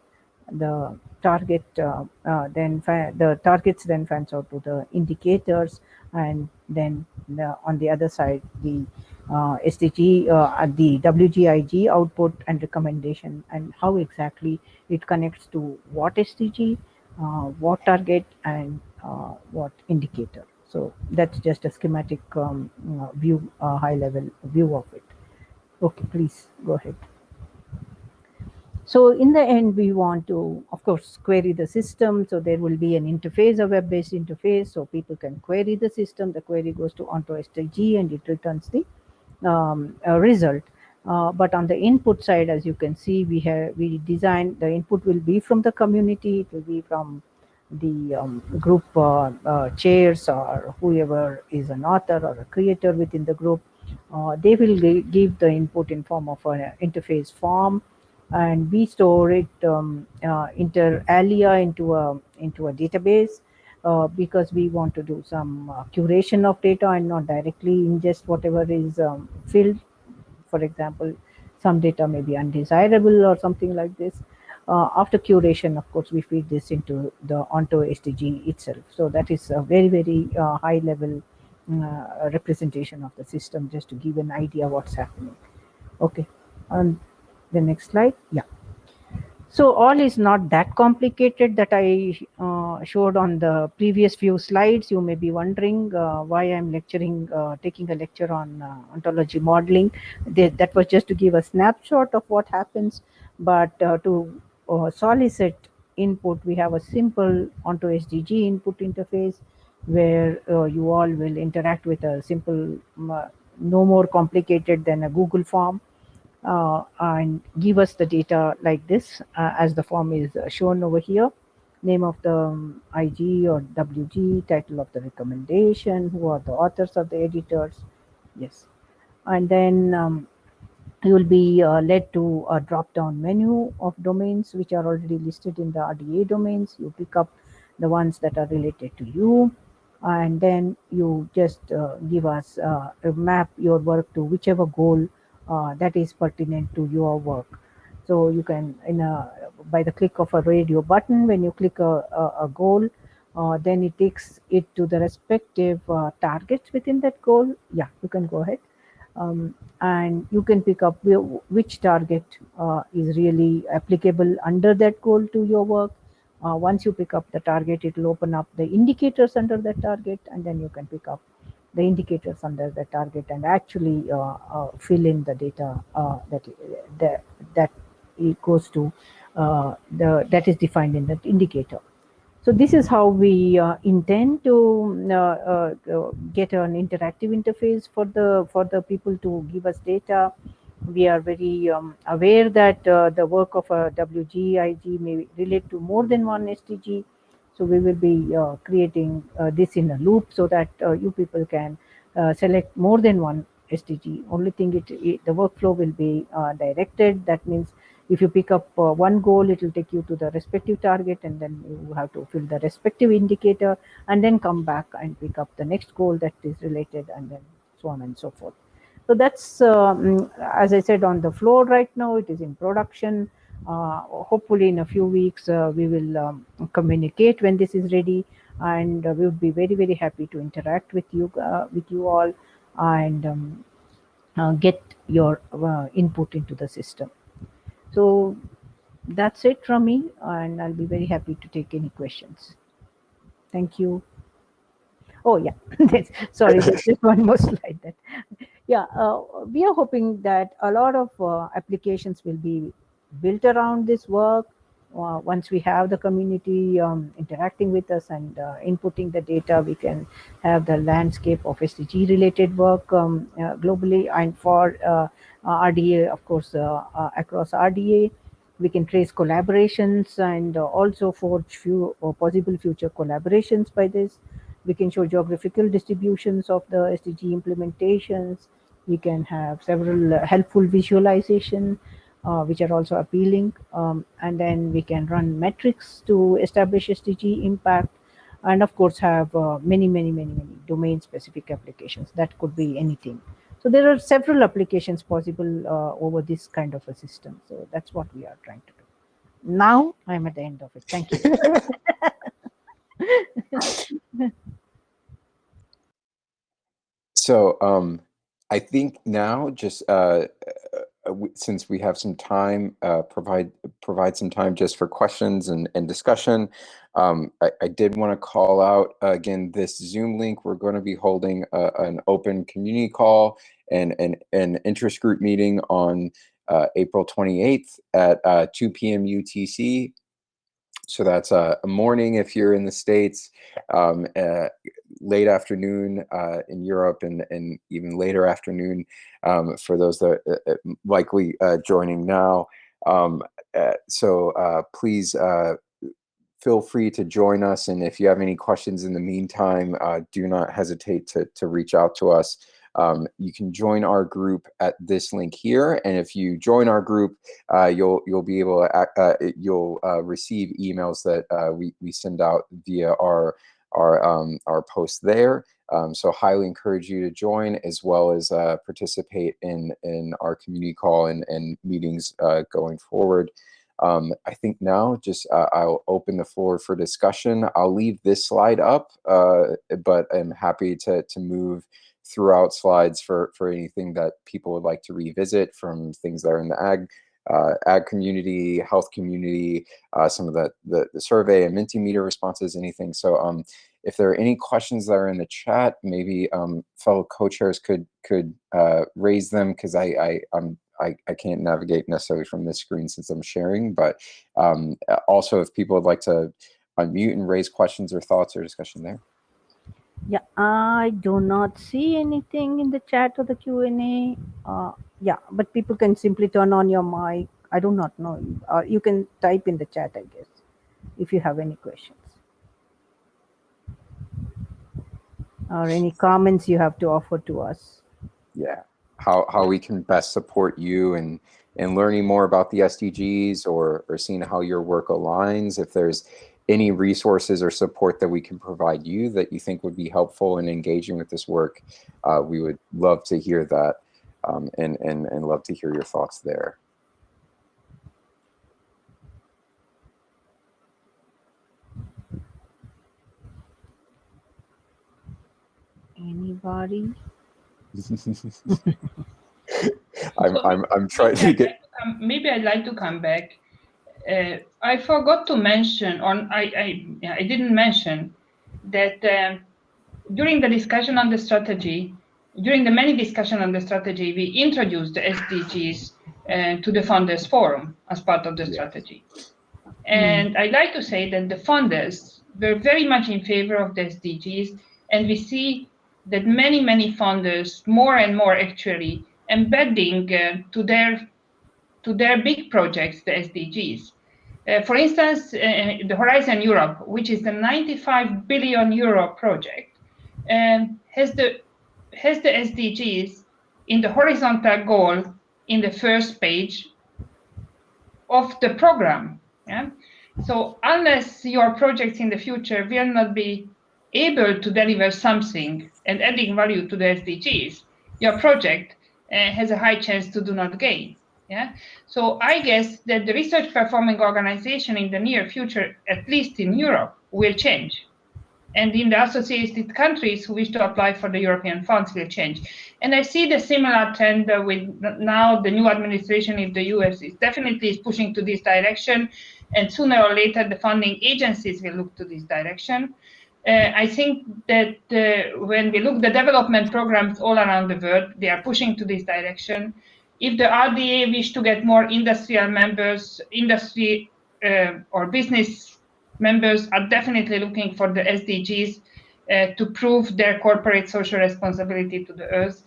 The target the targets then fans out to the indicators, and then on the other side, the SDG at the WGIG output and recommendation, and how exactly it connects to what SDG, what target, and what indicator. So that's just a schematic view, high level view of it. Okay, please go ahead. So in the end, we want to, of course, query the system. So there will be an interface, a web-based interface, so people can query the system. The query goes to onto SDG, and it returns the result. But on the input side, as you can see, we designed the input will be from the community. It will be from the group chairs, or whoever is an author or a creator within the group. They will give the input in form of an interface form, and we store it inter alia into a database, because we want to do some curation of data and not directly ingest whatever is filled. For example, some data may be undesirable or something like this. After curation, of course, we feed this into the onto SDG itself. So that is a very, very high level representation of the system, just to give an idea what's happening. Okay, on the next slide. Yeah. So all is not that complicated that I showed on the previous few slides. You may be wondering why I'm lecturing, taking a lecture on ontology modeling. That was just to give a snapshot of what happens. But to solicit input, we have a simple onto SDG input interface, where you all will interact with a simple, no more complicated than a Google form. And give us the data like this, as the form is shown over here. Name of the IG or WG, title of the recommendation, who are the authors or the editors. Yes. And then you will be led to a drop down menu of domains which are already listed in the RDA domains. You pick up the ones that are related to you, and then you just give us map your work to whichever goal that is pertinent to your work. So you can, by the click of a radio button, when you click a goal, then it takes it to the respective targets within that goal. Yeah, you can go ahead. and you can pick up which target is really applicable under that goal to your work. Once you pick up the target, it will open up the indicators under that target, and then you can pick up the indicators under the target and actually fill in the data that it goes to that is defined in that indicator. So this is how we intend to get an interactive interface for the people to give us data. We are very aware that the work of a WGIG may relate to more than one SDG. So we will be creating this in a loop so that you people can select more than one SDG. Only thing the workflow will be directed. That means if you pick up one goal, it will take you to the respective target, and then you have to fill the respective indicator and then come back and pick up the next goal that is related, and then so on and so forth. So that's, as I said, on the floor right now. It is in production. Hopefully in a few weeks, we will communicate when this is ready, and we would be very, very happy to interact with you all and get your input into the system. So that's it from me, and I'll be very happy to take any questions. Thank you. Oh yeah, sorry, there's just one more slide. Yeah, we are hoping that a lot of applications will be built around this work. Once we have the community interacting with us and inputting the data, we can have the landscape of SDG related work globally, and for RDA, of course, across RDA. We can trace collaborations and also forge few possible future collaborations by this. We can show geographical distributions of the SDG implementations. We can have several helpful visualization, which are also appealing. And then we can run metrics to establish SDG impact. And of course, have many domain specific applications. That could be anything. So there are several applications possible over this kind of a system. So that's what we are trying to do. Now I'm at the end of it. Thank you. So I think now, just since we have some time, provide some time just for questions and discussion. I did want to call out again this Zoom link. We're going to be holding an open community call and an interest group meeting on April 28th at 2 p.m. UTC. So that's a morning if you're in the States, late afternoon in Europe, and even later afternoon for those that are likely joining now. So please feel free to join us. And if you have any questions in the meantime, do not hesitate to reach out to us. You can join our group at this link here, and if you join our group, you'll be able to you'll receive emails that we send out via our post there. So highly encourage you to join, as well as participate in our community call and meetings going forward. I think now just I'll open the floor for discussion. I'll leave this slide up, but I'm happy to move throughout slides for anything that people would like to revisit, from things that are in the ag community, health community, some of the survey and Mentimeter responses, anything. So if there are any questions that are in the chat, maybe fellow co-chairs could raise them, because I can't navigate necessarily from this screen since I'm sharing. But also, if people would like to unmute and raise questions or thoughts or discussion there. Yeah, I do not see anything in the chat or the Q&A. Yeah, but people can simply turn on your mic. I do not know. You can type in the chat, I guess, if you have any questions or any comments you have to offer to us. Yeah, how we can best support you in learning more about the SDGs, or seeing how your work aligns. If there's any resources or support that we can provide you that you think would be helpful in engaging with this work, we would love to hear that, and love to hear your thoughts there. Anybody? I'm trying to get. Maybe I'd like to come back. I forgot to mention, or I didn't mention that during the discussion on the strategy, during the many discussion on the strategy, we introduced the SDGs to the Funders Forum as part of the strategy. And I'd like to say that the funders were very much in favor of the SDGs, and we see that many, many funders, more and more actually, embedding to their big projects the SDGs. For instance, the Horizon Europe, which is the 95 billion euro project, has the SDGs in the horizontal goal in the first page of the program. Yeah? So unless your projects in the future will not be able to deliver something and adding value to the SDGs, your project has a high chance to do not gain. Yeah. So I guess that the research performing organization in the near future, at least in Europe, will change. And in the associated countries who wish to apply for the European funds will change. And I see the similar trend with now the new administration in the US is definitely pushing to this direction. And sooner or later, the funding agencies will look to this direction. I think that when we look the development programs all around the world, they are pushing to this direction. If the RDA wish to get more industrial members, industry or business members are definitely looking for the SDGs to prove their corporate social responsibility to the earth.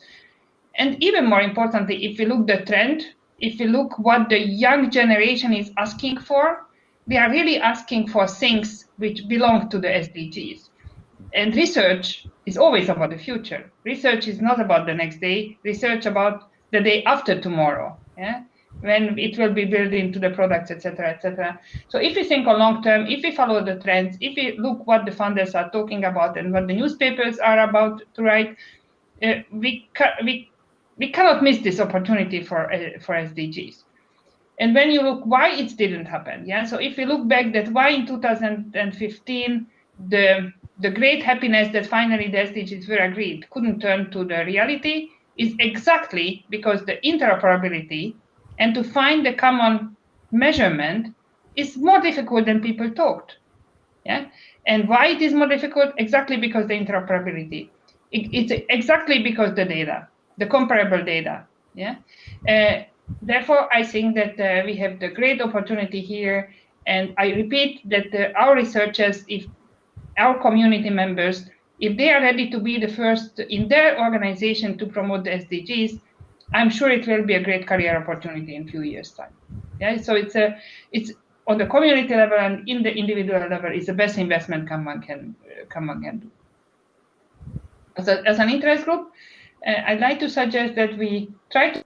And even more importantly, if we look the trend, if we look what the young generation is asking for, they are really asking for things which belong to the SDGs. And research is always about the future. Research is not about the next day. Research about the day after tomorrow. Yeah? When it will be built into the products, etc., etc. So if we think on long term, if we follow the trends, if we look what the funders are talking about and what the newspapers are about to write, we cannot miss this opportunity for SDGs. And when you look why it didn't happen, yeah. So if we look back that why in 2015 the great happiness that finally the SDGs were agreed couldn't turn to the reality is exactly because the interoperability and to find the common measurement is more difficult than people thought. Yeah. And why it is more difficult? Exactly because the interoperability. It's exactly because the data, the comparable data. Yeah. Therefore, I think that we have the great opportunity here. And I repeat that our researchers, if our community members, if they are ready to be the first in their organization to promote the SDGs, I'm sure it will be a great career opportunity in a few years' time. Yeah, so it's on the community level and in the individual level, it's the best investment someone can do. As an interest group, I'd like to suggest that we try to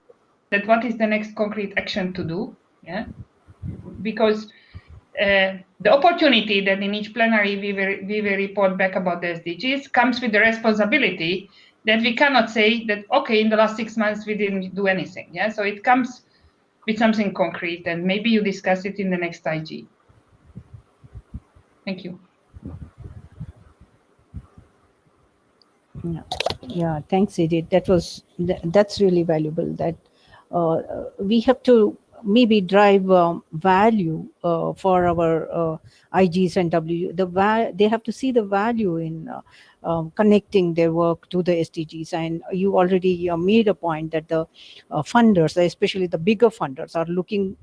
that what is the next concrete action to do. Yeah, because the opportunity that in each plenary we will report back about the SDGs comes with the responsibility that we cannot say that, okay, in the last 6 months we didn't do anything. Yeah, so it comes with something concrete, and maybe you discuss it in the next IG. Thank you. Yeah, thanks, Edith. That's really valuable. That we have to maybe drive value for our IGs and W. They have to see the value in connecting their work to the SDGs. And you already made a point that the funders, especially the bigger funders, are looking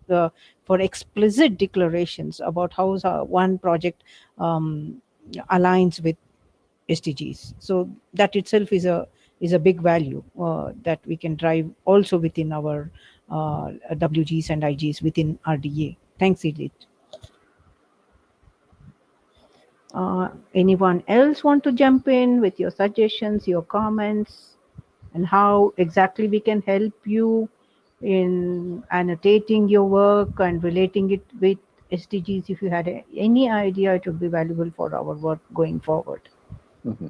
for explicit declarations about how one project aligns with SDGs. So that itself is a big value that we can drive also within our WGs and IGs within RDA. Thanks, Edith. Anyone else want to jump in with your suggestions, your comments, and how exactly we can help you in annotating your work and relating it with SDGs? If you had any idea, it would be valuable for our work going forward. Mm-hmm.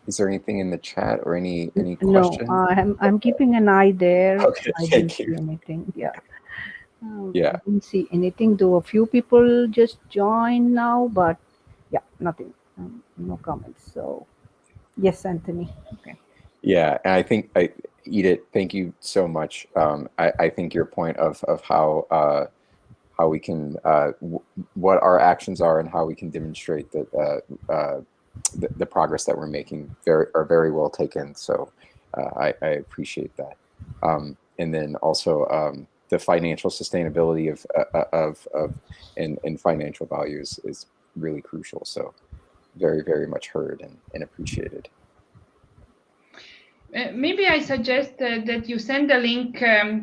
Is there anything in the chat or any No, questions? I'm keeping an eye there. Okay, I didn't thank see you. anything. Yeah. Yeah. I didn't see anything, though a few people just joined now, but yeah, nothing. No comments. So, yes, Anthony. Okay. Yeah, and I think Edith, thank you so much. I think your point of how we can what our actions are and how we can demonstrate that the progress that we're making are very well taken. So I appreciate that. And then also the financial sustainability of and financial values is really crucial. So very much heard and appreciated. Maybe I suggest that you send the link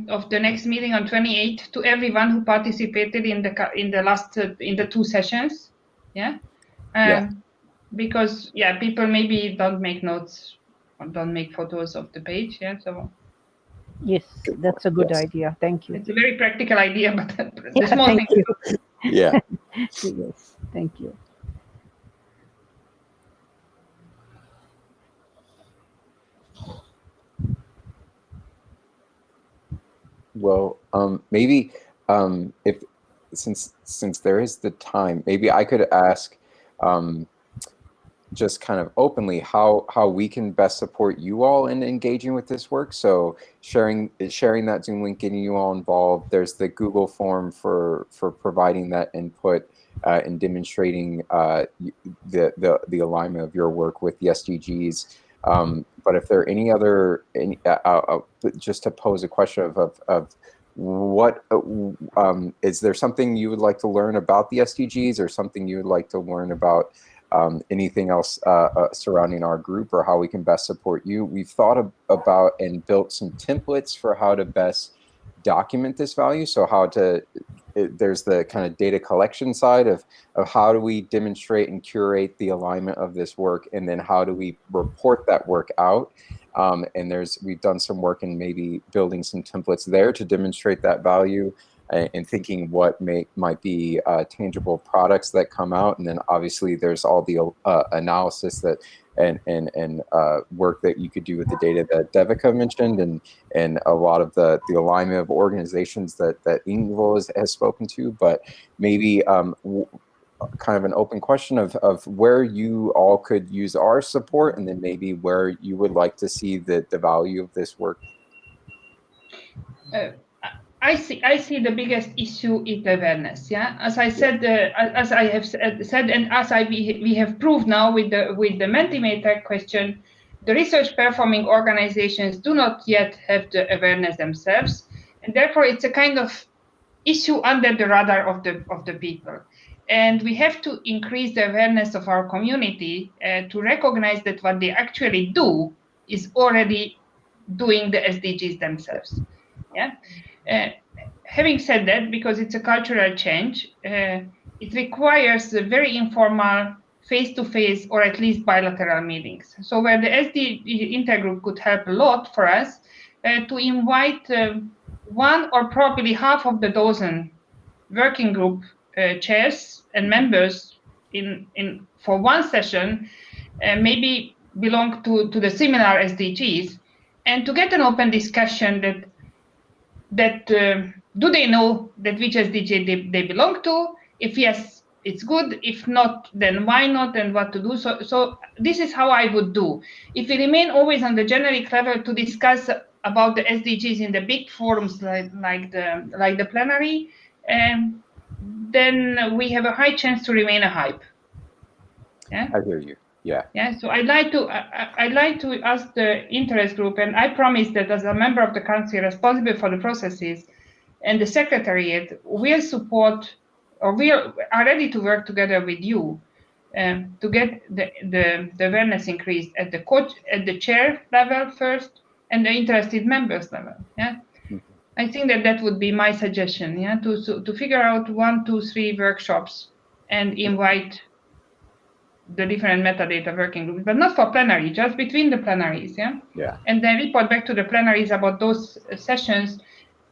of the next meeting on 28th to everyone who participated in the last in the 2 sessions. Yeah. Yeah. Because people maybe don't make notes or don't make photos of the page. Yeah. So Yes, Good that's point. a good Yes. idea. Thank you. it's a very practical idea, but the Yeah, small thank thing. you. Yeah. Yes, thank you. Well, maybe if since there is the time, maybe I could ask just kind of openly how we can best support you all in engaging with this work. So sharing that Zoom link, getting you all involved. There's the Google form for providing that input and demonstrating the alignment of your work with the SDGs. But if there are any other just to pose a question of what is there something you would like to learn about the SDGs or something you would like to learn about anything else surrounding our group or how we can best support you? We've thought about and built some templates for how to best document this value. So there's the kind of data collection side of how do we demonstrate and curate the alignment of this work, and then how do we report that work out? And we've done some work in maybe building some templates there to demonstrate that value and thinking what might be tangible products that come out. And then obviously there's all the analysis that and work that you could do with the data that Devika mentioned, and a lot of the alignment of organizations that Ingvild has spoken to. But maybe kind of an open question of where you all could use our support, and then maybe where you would like to see the value of this work. I see the biggest issue is awareness. Yeah, as I said, as I have said, and as we have proved now with the Mentimeter question, the research performing organizations do not yet have the awareness themselves, and therefore it's a kind of issue under the radar of the people. And we have to increase the awareness of our community to recognize that what they actually do is already doing the SDGs themselves. Yeah. Having said that, because it's a cultural change, it requires a very informal face-to-face or at least bilateral meetings. So where the SDG intergroup could help a lot for us to invite one or probably half of the dozen working group chairs and members for one session, maybe belong to the similar SDGs, and to get an open discussion that do they know that which SDG they belong to? If yes, it's good. If not, then why not, and what to do? So this is how I would do. If we remain always on the generic level to discuss about the SDGs in the big forums like the plenary, then we have a high chance to remain a hype. Yeah, I hear you. Yeah. Yeah. So I'd like to ask the interest group, and I promise that as a member of the council responsible for the processes and the secretariat, we'll support, or we are ready to work together with you to get the awareness increased at the chair level first and the interested members level. Yeah. I think that would be my suggestion. Yeah, to figure out 1, 2, 3 workshops and invite the different metadata working groups, but not for plenary, just between the plenaries. Yeah. Yeah. And then report back to the plenaries about those sessions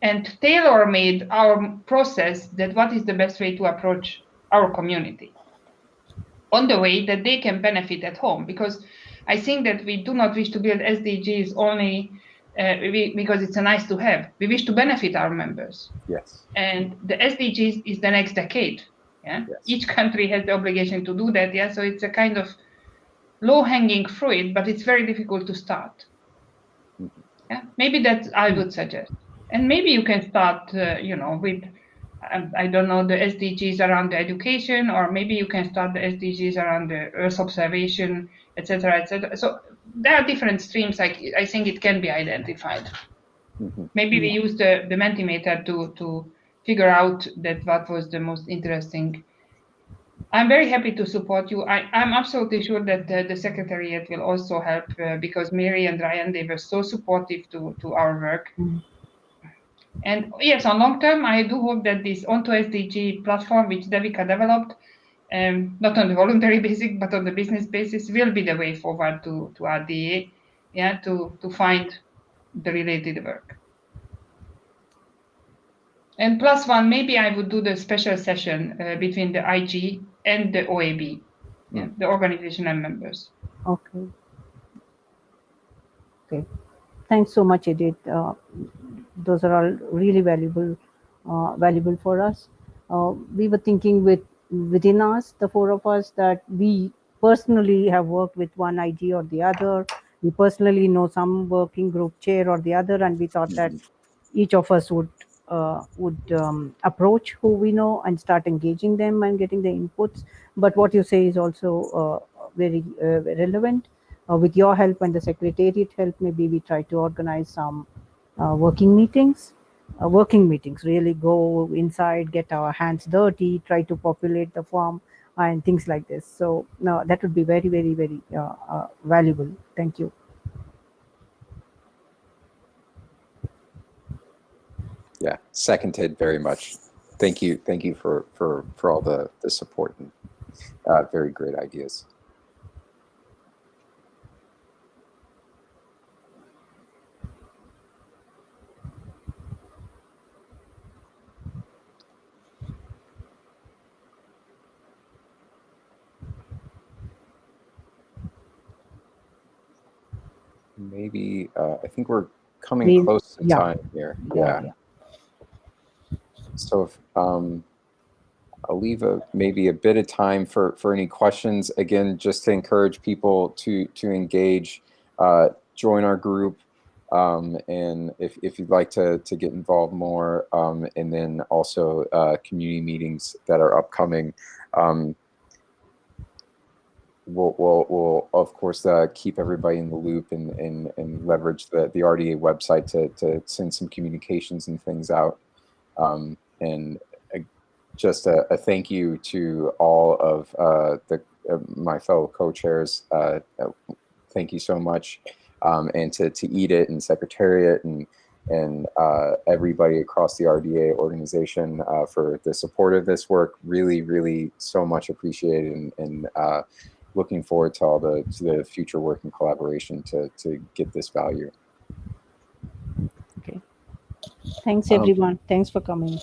and tailor-made our process that what is the best way to approach our community on the way that they can benefit at home. Because I think that we do not wish to build SDGs only because it's a nice to have. We wish to benefit our members. Yes. And the SDGs is the next decade. Yeah. Yes. Each country has the obligation to do that. Yeah. So it's a kind of low-hanging fruit, but it's very difficult to start. Mm-hmm. Yeah. Maybe that I would suggest. And maybe you can start, with I don't know, the SDGs around the education, or maybe you can start the SDGs around the Earth observation, etc., etc. So there are different streams. I think it can be identified. Mm-hmm. Maybe we use the Mentimeter to figure out that what was the most interesting. I'm very happy to support you. I'm absolutely sure that the Secretariat will also help because Mary and Ryan, they were so supportive to our work. Mm-hmm. And yes, on long term, I do hope that this Onto SDG platform, which Devika developed, not on the voluntary basis, but on the business basis, will be the way forward to RDA, yeah, to find the related work. And plus one, maybe I would do the special session between the IG and the OAB, yeah, the organization and members. Okay. Okay. Thanks so much, Edith. Those are all really valuable for us. We were thinking within us, the four of us, that we personally have worked with one IG or the other. We personally know some working group chair or the other, and we thought that each of us would approach who we know and start engaging them and getting the inputs. But what you say is also very relevant. With your help and the Secretariat help, maybe we try to organize some working meetings. Really go inside, get our hands dirty, try to populate the form and things like this. So no, that would be very, very, very valuable. Thank you. Yeah, seconded very much. Thank you for all the support and very great ideas. Maybe I think we're coming close to time here. Yeah. So if, I'll leave maybe a bit of time for any questions. Again, just to encourage people to engage, join our group, and if you'd like to get involved more, and then also community meetings that are upcoming. We'll of course keep everybody in the loop and leverage the RDA website to send some communications and things out. And just a thank you to all of my fellow co-chairs. Thank you so much, and to Edith and Secretariat and everybody across the RDA organization for the support of this work. Really, really so much appreciated, and looking forward to all the future work and collaboration to get this value. Okay. Thanks everyone. Thanks for coming.